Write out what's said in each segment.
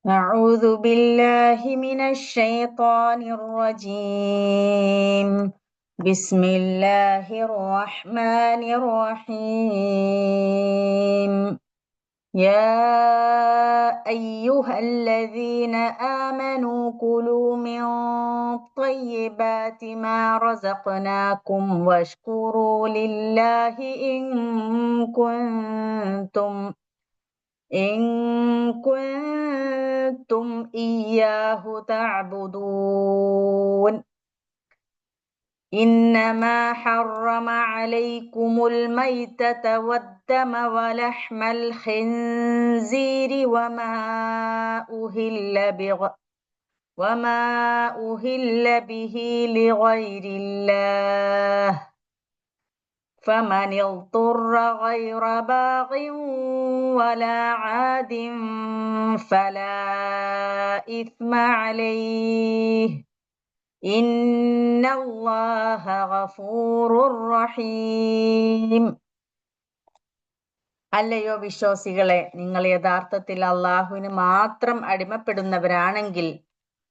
أعوذ بالله من الشيطان الرجيم بسم الله الرحمن الرحيم يا أيها الذين آمنوا كلوا من طيبات ما رزقناكم واشكروا لله إن كنتم إياه تعبدون إنما حرم عليكم الميتة والدم ولحم الخنزير وما أهل به لغير الله فمن اضطر غير باغ ولا عاد فلا إثم عليه إن الله غفور رحيم. അല്ലയോ വിശ്വാസികളെ, നിങ്ങൾ യഥാർത്ഥത്തിൽ അള്ളാഹുവിന് മാത്രം അടിമപ്പെടുന്നവരാണെങ്കിൽ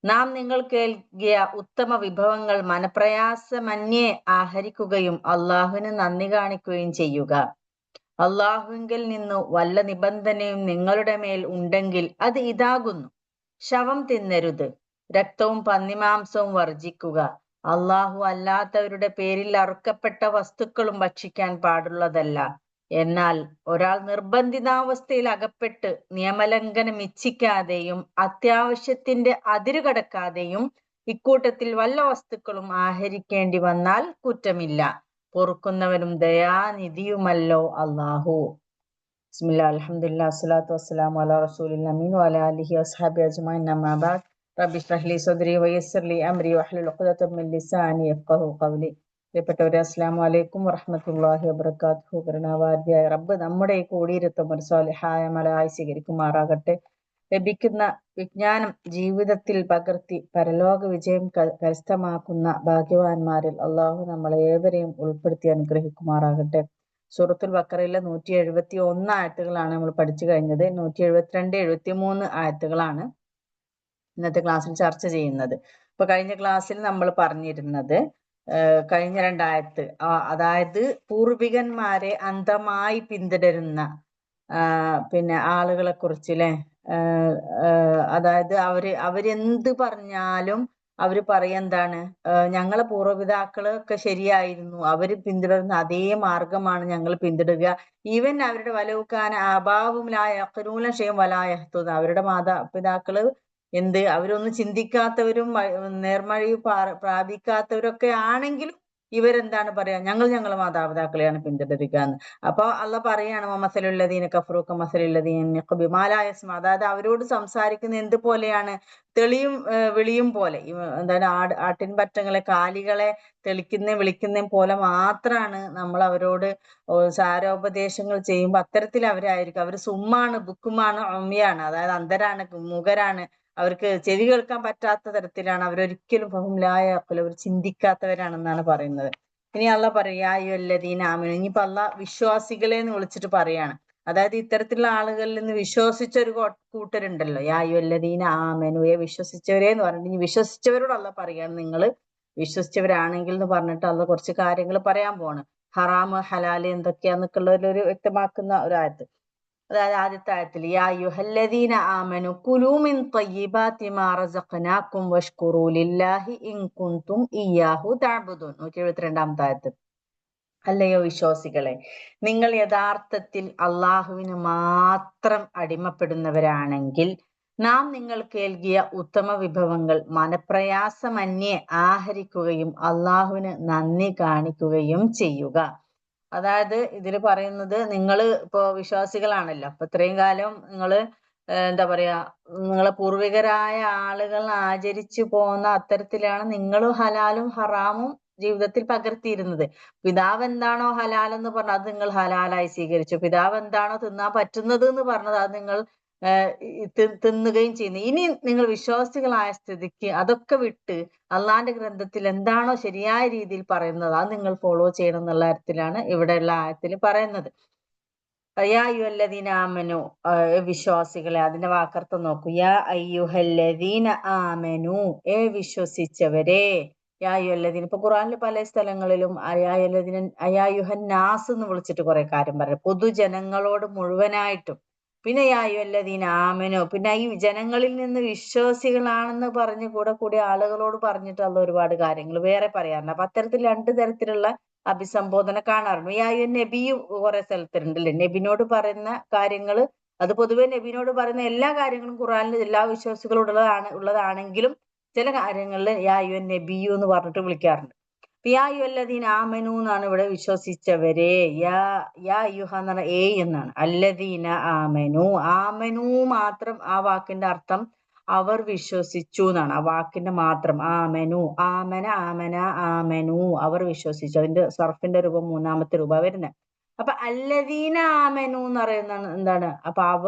നാം നിങ്ങൾക്ക് നൽകിയ ഉത്തമ വിഭവങ്ങൾ മനപ്രയാസമന്യേ ആഹരിക്കുകയും അള്ളാഹുവിന് നന്ദി കാണിക്കുകയും ചെയ്യുക. അള്ളാഹുവിങ്കിൽ നിന്നു വല്ല നിബന്ധനയും നിങ്ങളുടെ മേൽ ഉണ്ടെങ്കിൽ അത് ഇതാകുന്നു: ശവം തിന്നരുത്, രക്തവും പന്നിമാംസവും വർജിക്കുക, അള്ളാഹു അല്ലാത്തവരുടെ പേരിൽ അറുക്കപ്പെട്ട വസ്തുക്കളും ഭക്ഷിക്കാൻ പാടുള്ളതല്ല. എന്നാൽ ഒരാൾ നിർബന്ധിതാവസ്ഥയിൽ അകപ്പെട്ട് നിയമലംഘനം ഇച്ഛിക്കാതെയും അത്യാവശ്യത്തിന്റെ അതിരുകടക്കാതെയും ഇക്കൂട്ടത്തിൽ വല്ല വസ്തുക്കളും ആഹരിക്കേണ്ടി വന്നാൽ കുറ്റമില്ല. പൊറുക്കുന്നവനും ദയാനിധിയുമല്ലോ അള്ളാഹു. ബിസ്മില്ലാ അൽഹംദുലില്ലാ അസ്സലാത്തു വസ്സലാമു അലാ റസൂലിൽ അമീൻ വഅലാ ആലിഹി വസ്ഹബിഹി അജ്മഈൻ അമ്മാ ബഅദ് റബ്ബി ഇശ്റഹ് ലി സദ്രി വയസ്സിർ ലി അംരി വഹ്ലുൽ ഉഖ്ദതം മിൻ ലിസാനി യഫ്ഖഹു ഖൗലി. പ്രിയപ്പെട്ടവരെ, അസ്സലാമു അലൈക്കും വറഹ്മത്തുള്ളാഹി വബറകാതുഹു. കരുണാവാരിയായ റബ്ബ് നമ്മുടെ ഈ കൂടിയിരുത്തം ഒരു സ്വാലിഹായ അമലായി സ്വീകരിക്കുമാറാകട്ടെ. ലഭിക്കുന്ന വിജ്ഞാനം ജീവിതത്തിൽ പകർത്തി പരലോക വിജയം കരസ്ഥമാക്കുന്ന ഭാഗ്യവാന്മാരിൽ അള്ളാഹു നമ്മളെ ഏവരെയും ഉൾപ്പെടുത്തി അനുഗ്രഹിക്കുമാറാകട്ടെ. സൂറത്തുൽ ബഖറയിലെ 171 ആയത്തുകളാണ് നമ്മൾ പഠിച്ചു കഴിഞ്ഞത്. 172, 73 ആയത്തുകളാണ് ഇന്നത്തെ ക്ലാസ്സിൽ ചർച്ച ചെയ്യുന്നത്. ഇപ്പൊ കഴിഞ്ഞ ക്ലാസ്സിൽ നമ്മൾ പറഞ്ഞിരുന്നത് കഴിഞ്ഞ രണ്ടായത്ത്, അതായത് പൂർവികന്മാരെ അന്ധമായി പിന്തുടരുന്ന പിന്നെ ആളുകളെ കുറിച്ച് അല്ലെ. അതായത് അവരെന്ത് പറഞ്ഞാലും അവര് എന്താണ്, ഞങ്ങളെ പൂർവ്വപിതാക്കളൊക്കെ ശരിയായിരുന്നു, അവര് പിന്തുടരുന്ന അതേ മാർഗമാണ് ഞങ്ങൾ പിന്തുടരുക. ഈവൻ അവരുടെ വലവുക്കാന അഭാവും ലായഖ്റൂന ഷൈഅൻ വലാ യഹ്തദൂൻ, അവരുടെ മാതാപിതാക്കള് അവരൊന്നും ചിന്തിക്കാത്തവരും നേർമഴ പ്രാപിക്കാത്തവരൊക്കെ ആണെങ്കിലും ഇവരെന്താണ് പറയാ, ഞങ്ങളെ മാതാപിതാക്കളെയാണ് പിന്തുടരുക എന്ന്. അപ്പൊ അള്ളാഹ് പറയാണ്, മസലുല്ലദീന കഫറൂ കമസലില്ലദീന യഖ്ബിറൂന മാ ലാ യസ്മഊന, അതായത് അവരോട് സംസാരിക്കുന്ന എന്ത് പോലെയാണ്, തെളിയും വിളിയും പോലെ. എന്താണ്, ആട്ടിൻപറ്റങ്ങളെ കാലികളെ വിളിക്കുന്ന പോലെ മാത്രമാണ് നമ്മൾ അവരോട് സാരോപദേശങ്ങൾ ചെയ്യുമ്പോൾ അത്തരത്തിൽ അവരായിരിക്കും. അവർ സുമ്മാണ്, ബുക്കുമാണ്, ഉമ്മിയാണ്, അതായത് അന്ധരാണ്, മൂകരാണ്, അവർക്ക് ചെവി കേൾക്കാൻ പറ്റാത്ത തരത്തിലാണ്. അവരൊരിക്കലും അവർ ചിന്തിക്കാത്തവരാണെന്നാണ് പറയുന്നത്. ഇനി അള്ളാഹ് പറയാ യുവല്ലദീന ആമനു, ഇനിയിപ്പോ അള്ളാഹ് വിശ്വാസികളെ എന്ന് വിളിച്ചിട്ട് പറയാണ്. അതായത് ഇത്തരത്തിലുള്ള ആളുകളിൽ നിന്ന് വിശ്വസിച്ച ഒരു കൂട്ടരുണ്ടല്ലോ, യാ യുവല്ലദീന ആമനു, വിശ്വസിച്ചവരെ എന്ന് പറഞ്ഞിട്ട് ഇനി വിശ്വസിച്ചവരോട് അള്ളാഹ് പറയാണ്, നിങ്ങൾ വിശ്വസിച്ചവരാണെങ്കിൽ എന്ന് പറഞ്ഞിട്ട് അള്ളാഹ് കുറച്ച് കാര്യങ്ങൾ പറയാൻ പോണ്. ഹറാമ് ഹലാല് എന്തൊക്കെയാന്നൊക്കെ ഉള്ളൊരു വ്യക്തമാക്കുന്ന ഒരു ആയത്ത്. അതായത് ആദ്യത്തെ ആയത്തിൽ യാ അയ്യുഹല്ലദീന ആമനു കുലൂ മിൻ ത്വയ്യിബാതി മാ റസഖ്നാകും വഷ്കുറൂ ലില്ലാഹി ഇൻ കുൻതും ഇയ്യാഹു തഅ്ബുദൂൻ. 172-ാമത്തെ ആയത്ത്. അല്ലയോ വിശ്വാസികളെ, നിങ്ങൾ യഥാർത്ഥത്തിൽ അള്ളാഹുവിന് മാത്രം അടിമപ്പെടുന്നവരാണെങ്കിൽ നാം നിങ്ങൾക്ക് നൽകിയ ഉത്തമ വിഭവങ്ങൾ മനപ്രയാസമന്യേ ആഹരിക്കുകയും അള്ളാഹുവിന് നന്ദി കാണിക്കുകയും ചെയ്യുക. അതായത് ഇതിൽ പറയുന്നത്, നിങ്ങൾ ഇപ്പോ വിശ്വാസികളാണല്ലോ, അപ്പൊ ഇത്രയും കാലം നിങ്ങള് എന്താ പറയാ, നിങ്ങളെ പൂർവികരായ ആളുകൾ ആചരിച്ചു പോന്ന അത്തരത്തിലാണ് നിങ്ങളും ഹലാലും ഹറാമും ജീവിതത്തിൽ പകർത്തിയിരുന്നത്. പിതാവ് എന്താണോ ഹലാൽ എന്ന് പറഞ്ഞത് അത് നിങ്ങൾ ഹലാലായി സ്വീകരിച്ചു. പിതാവ് എന്താണോ തിന്നാൻ പറ്റുന്നത് എന്ന് പറഞ്ഞത് അത് നിങ്ങൾ തിന്നുകയും ചെയ്യുന്നു. ഇനി നിങ്ങൾ വിശ്വാസികളായ സ്ഥിതിക്ക് അതൊക്കെ വിട്ട് അള്ളാന്റെ ഗ്രന്ഥത്തിൽ എന്താണോ ശരിയായ രീതിയിൽ പറയുന്നത് അത് നിങ്ങൾ ഫോളോ ചെയ്യണം എന്നുള്ള കാര്യത്തിലാണ് ഇവിടെയുള്ള ആയത്തിൽ പറയുന്നത്. യാ അയ്യുഹല്ലദീന ആമനു, വിശ്വാസികളെ, അതിന്റെ വാക്കർത്ഥം നോക്കൂ. യാ അയ്യുഹല്ലദീന ആമനു, വിശ്വസിച്ചവരെ. യാ അയ്യുഹല്ലദീന, ഇപ്പൊ ഖുറാനിൽ പല സ്ഥലങ്ങളിലും അയായുഹൻ നാസ് എന്ന് വിളിച്ചിട്ട് കുറെ കാര്യം പറയും, പൊതുജനങ്ങളോട് മുഴുവനായിട്ടും. പിന്നെ യാ അയ്യുഹല്ലദീന ആമനു, പിന്നെ ഈ ജനങ്ങളിൽ നിന്ന് വിശ്വാസികളാണെന്ന് പറഞ്ഞ് കൂടെ ആളുകളോട് പറഞ്ഞിട്ടുള്ള ഒരുപാട് കാര്യങ്ങൾ വേറെ പറയാറുണ്ട്. അപ്പൊ അത്തരത്തിൽ രണ്ട് തരത്തിലുള്ള അഭിസംബോധന കാണാറുണ്ട്. യാ അയ്യുഹൻ നബിയും കുറെ സ്ഥലത്തുണ്ടല്ലേ, നബിനോട് പറയുന്ന കാര്യങ്ങൾ. അത് പൊതുവെ നബിനോട് പറയുന്ന എല്ലാ കാര്യങ്ങളും ഖുറാനിൽ എല്ലാ ഉള്ളതാണെങ്കിലും ചില കാര്യങ്ങളിൽ യാ അയ്യുഹൻ നബിയു എന്ന് പറഞ്ഞിട്ട് വിളിക്കാറുണ്ട്. യാ അയ്യുഹല്ലദീന ആമനു എന്നാണ് ഇവിടെ വിശ്വസിച്ചവരെ. യാ യാ അയ്യുഹ എന്ന് പറഞ്ഞാൽ എന്നാണ്. അല്ലദീന ആമനു, ആമനു മാത്രം, ആ വാക്കിന്റെ അർത്ഥം അവർ വിശ്വസിച്ചു എന്നാണ്. ആ വാക്കിന്റെ മാത്രം ആമനു, ആമന ആമന ആമനു, അവർ വിശ്വസിച്ചു. അതിന്റെ സർഫിന്റെ രൂപം മൂന്നാമത്തെ രൂപ വരുന്നത്. അപ്പൊ അല്ലദീന ആമനു എന്ന് പറയുന്നത് എന്താണ്? അപ്പൊ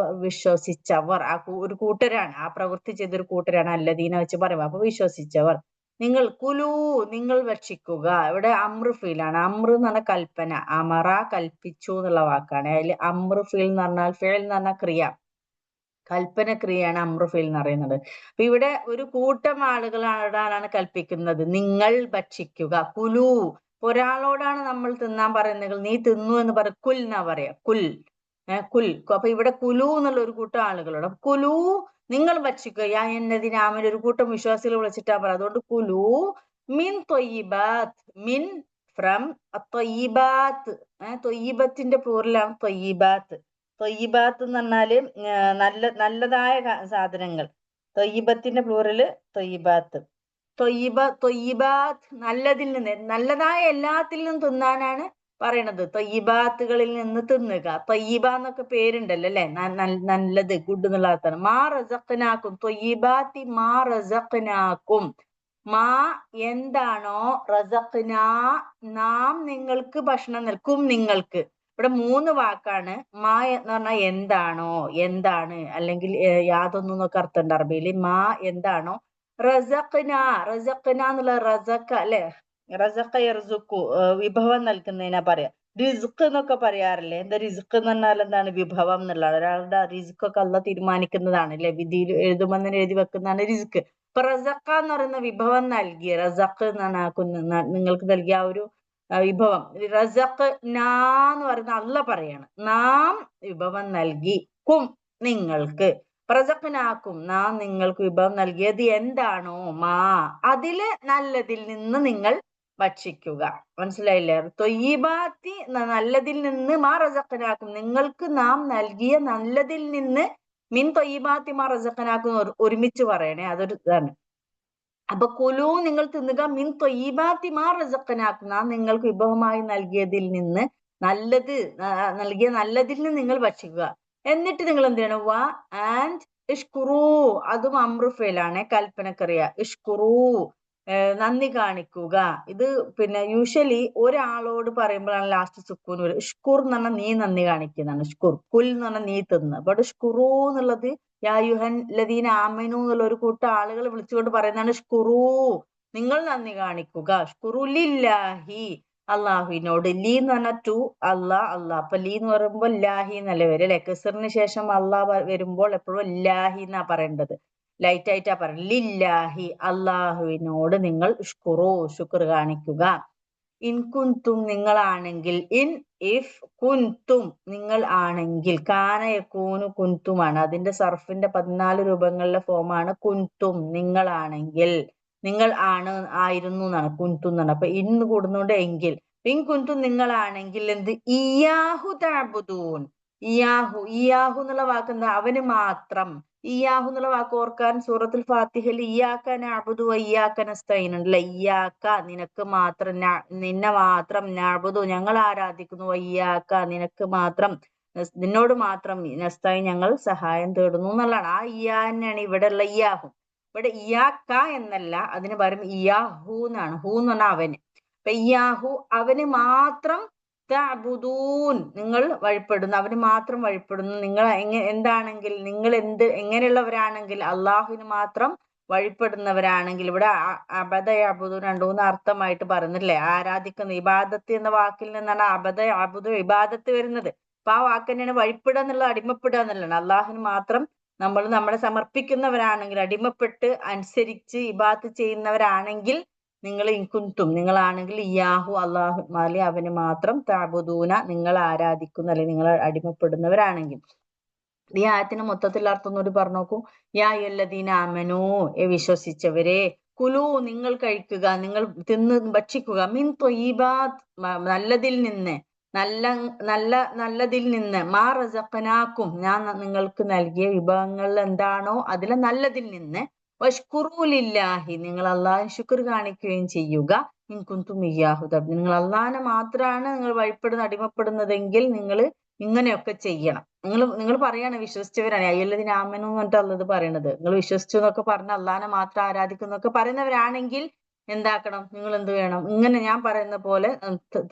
വിശ്വസിച്ചവർ, ഒരു കൂട്ടരാണ്, ആ പ്രവൃത്തി ചെയ്തൊരു കൂട്ടരാണ് അല്ലദീന വെച്ച് പറയുക. അപ്പൊ വിശ്വസിച്ചവർ. നിങ്ങൾ കുലു, നിങ്ങൾ ഭക്ഷിക്കുക. ഇവിടെ അമ്രു ഫീലാണ്. അമ്രു എന്ന് പറഞ്ഞാൽ കൽപ്പന, അമറ കൽപ്പിച്ചു എന്നുള്ള വാക്കാണ്. അതിൽ അമ്രു ഫീൽ എന്ന് പറഞ്ഞാൽ, ഫീൽ എന്ന് പറഞ്ഞാൽ ക്രിയ, കൽപ്പന ക്രിയയാണ് അമ്രു ഫീൽ എന്ന് പറയുന്നത്. അപ്പൊ ഇവിടെ ഒരു കൂട്ടം ആളുകളാണ് കൽപ്പിക്കുന്നത്, നിങ്ങൾ ഭക്ഷിക്കുക. കുലു, ഒരാളോടാണ് നമ്മൾ തിന്നാൻ പറയുന്നത്, നീ തിന്നു എന്ന് പറയും, കുൽ എന്നാ പറയാ, കുൽ, കുൽ. അപ്പൊ ഇവിടെ കുലു എന്നുള്ള ഒരു കൂട്ടം ആളുകളോട് കുലു, നിങ്ങൾ ഭക്ഷിക്കുക. യാ എന്നതിനാമൻ, ഒരു കൂട്ടം വിശ്വാസികൾ വിളിച്ചിട്ടാ പറയാം. അതുകൊണ്ട് കുലു മിൻ ത്വയ്യിബാത്ത്, മിൻ ഫ്രം ത്വയ്യിബാത്ത്, ത്വയ്യിബത്തിന്റെ പ്ലൂറലാണ് ത്വയ്യിബാത്ത്. ത്വയ്യിബാത്ത് എന്ന് പറഞ്ഞാല് നല്ലതായ സാധനങ്ങൾ. ത്വയ്യിബത്തിന്റെ പ്ലൂറല് ത്വയ്യിബാത്ത്. ത്വയ്യിബാത്ത്, നല്ലതിൽ നിന്ന്, നല്ലതായ എല്ലാത്തിൽ നിന്നും തിന്നാനാണ് പറയണത്. ത്വയ്യിബാത്തുകളിൽ നിന്ന് തിന്നുക. ത്വയ്യിബ എന്നൊക്കെ പേരുണ്ടല്ലോ അല്ലെ, നല്ലത്, ഗുഡ് എന്നുള്ള അർത്ഥമാണ്. മാ റസഖ്നാക്കും, ത്വയ്യിബാത്തി മാ റസഖ്നാക്കും, മാ എന്താണോ, റസഖ്നാ നാം നിങ്ങൾക്ക് ഭക്ഷണം നൽകും, നിങ്ങൾക്ക്. ഇവിടെ മൂന്ന് വാക്കാണ്. മാ എന്ന് പറഞ്ഞാൽ എന്താണോ, എന്താണ്, അല്ലെങ്കിൽ യാതൊന്നും എന്നൊക്കെ അർത്ഥം ഉണ്ട് അറബിയിൽ. മാ എന്താണോ, റസഖ്ന, റസഖ്ന എന്നുള്ള റസഖ അല്ലെ, റസഖ യർസുഖു, വിഭവം നൽകുന്നതിനാ പറയാ. റിസ്ക് എന്നൊക്കെ പറയാറില്ലേ. എന്താ റിസ്ക് എന്ന് പറഞ്ഞാൽ എന്താണ്? വിഭവം എന്നുള്ളത്. ഒരാളുടെ റിസ്ക് ഒക്കെ അള്ളാഹ് തീരുമാനിക്കുന്നതാണ് അല്ലെ, വിധിയിൽ എഴുതുമെന്ന് എഴുതി വെക്കുന്നതാണ് റിസ്ക്. ഇപ്പൊ റസഖ എന്ന് പറയുന്ന വിഭവം നൽകിയ, റസഖ് എന്നാണ് നിങ്ങൾക്ക് നൽകിയ ആ ഒരു വിഭവം. റസഖ് എന്ന് പറയുന്ന അള്ളാഹ് പറയാണ്, നാം വിഭവം നൽകി, കും നിങ്ങൾക്ക്, റസഖ്നാക്കും നാം നിങ്ങൾക്ക് വിഭവം നൽകിയത് എന്താണോ, മാ അതില് നല്ലതിൽ നിന്ന് നിങ്ങൾ ഭക്ഷിക്കുക. മനസ്സിലായില്ലേ? ത്വയ്യിബാത്തി നല്ലതിൽ നിന്ന്, മാ റസഖ്നാക്കും നിങ്ങൾക്ക് നാം നൽകിയ നല്ലതിൽ നിന്ന്, മിൻ ത്വയ്യിബാത്തി മാ റസഖ്നാക്കും ഒരുമിച്ച് പറയണേ, അതൊരു ഇതാണ്. അപ്പൊ കുലു നിങ്ങൾ തിന്നുക, മിൻ ത്വയ്യിബാത്തി മാ റസഖ്നാക്കും നാം നിങ്ങൾക്ക് വിഭവമായി നൽകിയതിൽ നിന്ന്, നല്ലത് നൽകിയ നല്ലതിൽ നിന്ന് നിങ്ങൾ ഭക്ഷിക്കുക. എന്നിട്ട് നിങ്ങൾ എന്ത് ചെയ്യണം? വാ ആൻഡ് ഇഷ്കുറു, അതും അമ്രുഫയിലാണ്, കൽപ്പനക്കറിയ. ഇഷ്കുറു, നന്ദി കാണിക്കുക. ഇത് പിന്നെ യൂഷ്വലി ഒരാളോട് പറയുമ്പോഴാണ് ലാസ്റ്റ് സുക്കൂൻ വരും. ഇഷ്കുർ എന്ന് പറഞ്ഞാൽ നീ നന്ദി കാണിക്കുന്നതാണ്. ഇഷ്കുർ, കുൽ എന്ന് പറഞ്ഞാൽ നീ തിന്ന്. അവിടെ ഇഷ്കുറു എന്നുള്ളത് യായുഹൻ ലദീന ആമനു എന്നുള്ള ഒരു കൂട്ടം ആളുകൾ വിളിച്ചുകൊണ്ട് പറയുന്നതാണ് ഇഷ്കുറു, നിങ്ങൾ നന്ദി കാണിക്കുക. ഇഷ്കുറു ലില്ലാഹി, അള്ളാഹുവിനോട്. ലീ എന്ന് പറഞ്ഞാൽ ടു, അള്ളാഹ്. അപ്പൊ ലീ എന്ന് പറയുമ്പോൾ ലാഹി എന്നല്ലേ വരും അല്ലെ. കസറിന് ശേഷം അള്ളാഹ് വരുമ്പോൾ എപ്പോഴും ലാഹി എന്നാ പറയേണ്ടത്, ലൈറ്റ് ആയിട്ടാ പറയുന്നത്. ലില്ലാഹി, അള്ളാഹുവിനോട് നിങ്ങൾ ഇഷ്കുറു, ശുക്ർ കാണിക്കുക. ഇൻ കുൻതും നിങ്ങളാണെങ്കിൽ, ഇൻ ഇഫ്, കുൻതും നിങ്ങൾ ആണെങ്കിൽ, കാന യകൂനു കുൻതുമാണ്. അതിന്റെ സർഫിന്റെ 14 രൂപങ്ങളിലെ ഫോമാണ് കുൻതും, നിങ്ങളാണെങ്കിൽ. നിങ്ങൾ ആണ്, ആയിരുന്നു എന്നാണ്, കുൻതും എന്നാണ്. അപ്പൊ ഇന്ന് കൂടുന്നുണ്ട് എങ്കിൽ. ഇൻ കുൻതും നിങ്ങളാണെങ്കിൽ എന്ത്, ഇയാഹു തഅബുദൂൻ, ഇയാഹു, ഇയാഹു എന്നുള്ള വാക്ക് എന്താ? അവന് മാത്രം. ഇയാഹു എന്നുള്ള വാക്ക് ഓർക്കാൻ സൂറത്തുൽ ഫാത്തിഹയിൽ ഇയ്യാക നഅ്ബുദു വ ഇയ്യാക നസ്തഈൻ ഉണ്ടല്ലേ. ഇയ്യാക നിനക്ക് മാത്രം, നിന്നെ മാത്രം, നഅ്ബുദു ഞങ്ങൾ ആരാധിക്കുന്നു, വ ഇയ്യാക നിനക്ക് മാത്രം, നിന്നോട് മാത്രം, നസ്തഈൻ ഞങ്ങൾ സഹായം തേടുന്നു എന്നുള്ളതാണ്. ആ ഇയ്യാ തന്നെയാണ് ഇവിടെ ഉള്ള ഇയ്യാഹു. ഇവിടെ ഇയ്യാക എന്നല്ല, അതിന് പകരം ഇയാഹു എന്നാണ്. ഹു എന്ന് പറഞ്ഞാൽ അവന്. അപ്പൊ ഇയാഹു അവന് മാത്രം, തഅബുദൂൻ നിങ്ങൾ വഴിപ്പെടുന്നു, അവന് മാത്രം വഴിപ്പെടുന്നു. നിങ്ങൾ എന്താണെങ്കിൽ, നിങ്ങൾ എങ്ങനെയുള്ളവരാണെങ്കിൽ, അള്ളാഹുവിന് മാത്രം വഴിപ്പെടുന്നവരാണെങ്കിൽ. ഇവിടെ അബദ അബുദു 2-3 അർത്ഥമായിട്ട് പറയുന്നില്ലേ, ആരാധിക്കുന്ന. ഇബാദത്ത് എന്ന വാക്കിൽ നിന്നാണ് അബദ അബുദു ഇബാദത്ത് വരുന്നത്. അപ്പൊ ആ വാക്ക് തന്നെയാണ് വഴിപ്പെടുക എന്നുള്ള, അടിമപ്പെടുക എന്നുള്ളതാണ്. അള്ളാഹുവിന് മാത്രം നമ്മൾ നമ്മളെ സമർപ്പിക്കുന്നവരാണെങ്കിൽ, അടിമപ്പെട്ട് അനുസരിച്ച് ഇബാത്ത് ചെയ്യുന്നവരാണെങ്കിൽ, നിങ്ങൾ ഇൻകുന്തും നിങ്ങളാണെങ്കിൽ ഇയാഹു അള്ളാഹു മാലി അവന് മാത്രം താബുദൂന നിങ്ങൾ ആരാധിക്കുന്ന അല്ലെങ്കിൽ നിങ്ങൾ അടിമപ്പെടുന്നവരാണെങ്കിൽ. ഈ ആയത്തിന് മൊത്തത്തിൽ അർത്ഥം ഒന്നുകൂടി പറഞ്ഞു നോക്കൂ. യാ യല്ലദീന ആമനൂ, വിശ്വസിച്ചവരെ, കുലു നിങ്ങൾ കഴിക്കുക, നിങ്ങൾ തിന്ന് ഭക്ഷിക്കുക, മിൻ ത്വയ്യിബാത്ത് നല്ലതിൽ നിന്ന്, നല്ല നല്ല നല്ലതിൽ നിന്ന്, മാ റസഖനാക്കും ഞാൻ നിങ്ങൾക്ക് നൽകിയ വിഭവങ്ങൾ എന്താണോ അതിലെ നല്ലതിൽ നിന്ന്, വഷ്കുറൂ ലില്ലാഹി നിങ്ങൾ അള്ളാഹു ശുക്ർ കാണിക്കുകയും ചെയ്യുക, ഇൻ കുന്തും ഇയ്യാഹു തഅ്ബുദൂൻ നിങ്ങൾ അള്ളാഹിനെ മാത്രമാണ് നിങ്ങൾ വഴിപ്പെടുന്ന അടിമപ്പെടുന്നതെങ്കിൽ നിങ്ങൾ ഇങ്ങനെയൊക്കെ ചെയ്യണം. നിങ്ങൾ പറയാണ് വിശ്വസിച്ചവരാണ്, അയ്യല്ലദീന ആമനൂ എന്ന് പറഞ്ഞിട്ട് അള്ളത് പറയണത്. നിങ്ങൾ വിശ്വസിച്ചു എന്നൊക്കെ പറഞ്ഞ് അള്ളാഹിനെ മാത്രം ആരാധിക്കുന്നൊക്കെ പറയുന്നവരാണെങ്കിൽ എന്താക്കണം, നിങ്ങൾ എന്ത് വേണം, ഇങ്ങനെ ഞാൻ പറയുന്ന പോലെ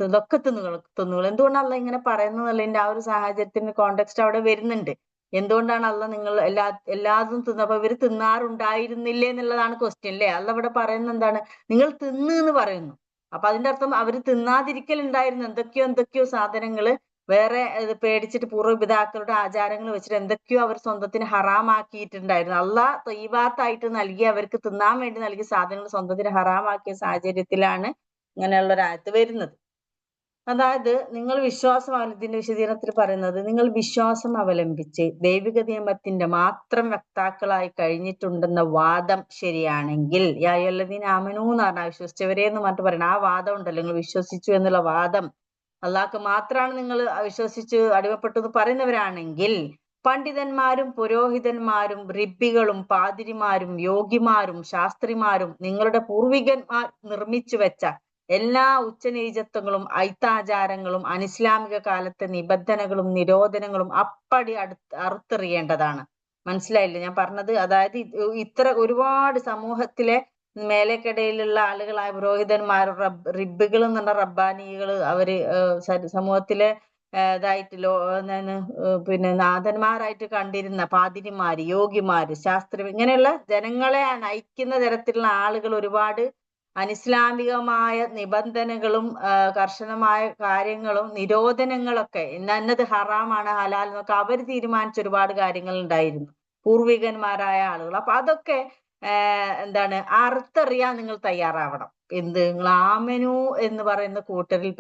ഇതൊക്കെ തിന്നുകൾ. എന്തുകൊണ്ടാണ് അള്ള ഇങ്ങനെ പറയുന്നതിന്റെ ആ ഒരു സാഹചര്യത്തിന്റെ കോണ്ടെക്സ്റ്റ് അവിടെ വരുന്നുണ്ട്. എന്തുകൊണ്ടാണ് അള്ള നിങ്ങൾ എല്ലാതും തിന്നപ്പോ ഇവര് തിന്നാറുണ്ടായിരുന്നില്ലേ എന്നുള്ളതാണ് ക്വസ്റ്റ്യൻ അല്ലേ. അള്ള ഇവിടെ പറയുന്നത് എന്താണ്, നിങ്ങൾ തിന്ന് എന്ന് പറയുന്നു. അപ്പൊ അതിന്റെ അർത്ഥം അവര് തിന്നാതിരിക്കലുണ്ടായിരുന്നു എന്തൊക്കെയോ സാധനങ്ങള് വേറെ പേടിച്ചിട്ട് പൂർവ്വപിതാക്കളുടെ ആചാരങ്ങൾ വെച്ചിട്ട് എന്തൊക്കെയോ അവർ സ്വന്തത്തിന് ഹറാമാക്കിയിട്ടുണ്ടായിരുന്നു. അള്ളാഹ് ത്വയ്യിബാത്തായിട്ട് നൽകി അവർക്ക് തിന്നാൻ വേണ്ടി നൽകിയ സാധനങ്ങൾ സ്വന്തത്തിന് ഹറാമാക്കിയ സാഹചര്യത്തിലാണ് ഇങ്ങനെയുള്ള ഒരു ആയത്ത് വരുന്നത്. അതായത് നിങ്ങൾ വിശ്വാസം, ഇതിന്റെ വിശദീകരണത്തിൽ പറയുന്നത്, നിങ്ങൾ വിശ്വാസം അവലംബിച്ച് ദൈവിക നിയമത്തിന്റെ മാത്രം വക്താക്കളായി കഴിഞ്ഞിട്ടുണ്ടെന്ന വാദം ശരിയാണെങ്കിൽ, യാ അയ്യുഹല്ലദീന ആമനൂ എന്ന് പറഞ്ഞാൽ വിശ്വസിച്ചവരെ എന്ന് പറഞ്ഞിട്ട് പറയണം. ആ വാദം ഉണ്ടല്ലോ, നിങ്ങൾ വിശ്വസിച്ചു എന്നുള്ള വാദം, അള്ളാഹ്ക്ക് മാത്രമാണ് നിങ്ങൾ വിശ്വസിച്ച് അടിമപ്പെട്ടു എന്ന് പറയുന്നവരാണെങ്കിൽ, പണ്ഡിതന്മാരും പുരോഹിതന്മാരും റിബ്ബികളും പാതിരിമാരും യോഗിമാരും ശാസ്ത്രിമാരും നിങ്ങളുടെ പൂർവികന്മാർ നിർമ്മിച്ചു വെച്ച എല്ലാ ഉച്ചനീചത്വങ്ങളും ഐത്താചാരങ്ങളും അനിസ്ലാമിക കാലത്തെ നിബന്ധനകളും നിരോധനങ്ങളും അപ്പടി അറുത്തെറിയേണ്ടതാണ്. മനസ്സിലായില്ലേ ഞാൻ പറഞ്ഞത്? അതായത് ഇത്ര ഒരുപാട് സമൂഹത്തിലെ മേലേക്കിടയിലുള്ള ആളുകളായ പുരോഹിതന്മാർ, റിബ്ബുകൾ എന്ന് പറഞ്ഞ റബ്ബാനികൾ, അവര് സമൂഹത്തിലെ ഇതായിട്ട് പിന്നെ നാഥന്മാരായിട്ട് കണ്ടിരുന്ന പാതിരിമാര്, യോഗിമാര്, ശാസ്ത്രി, ഇങ്ങനെയുള്ള ജനങ്ങളെ നയിക്കുന്ന തരത്തിലുള്ള ആളുകൾ ഒരുപാട് അനിസ്ലാമികമായ നിബന്ധനകളും കർശനമായ കാര്യങ്ങളും നിരോധനങ്ങളൊക്കെ, ഇന്നത് ഹറാമാണ് ഹലാൽ എന്നൊക്കെ അവർ തീരുമാനിച്ച ഒരുപാട് കാര്യങ്ങൾ ഉണ്ടായിരുന്നു പൂർവികന്മാരായ ആളുകൾ. അപ്പൊ അതൊക്കെ എന്താണ്, അറുത്തെറിയാൻ നിങ്ങൾ തയ്യാറാവണം. നിങ്ങൾ ആമനു എന്ന് പറയുന്ന കൂട്ടരിൽ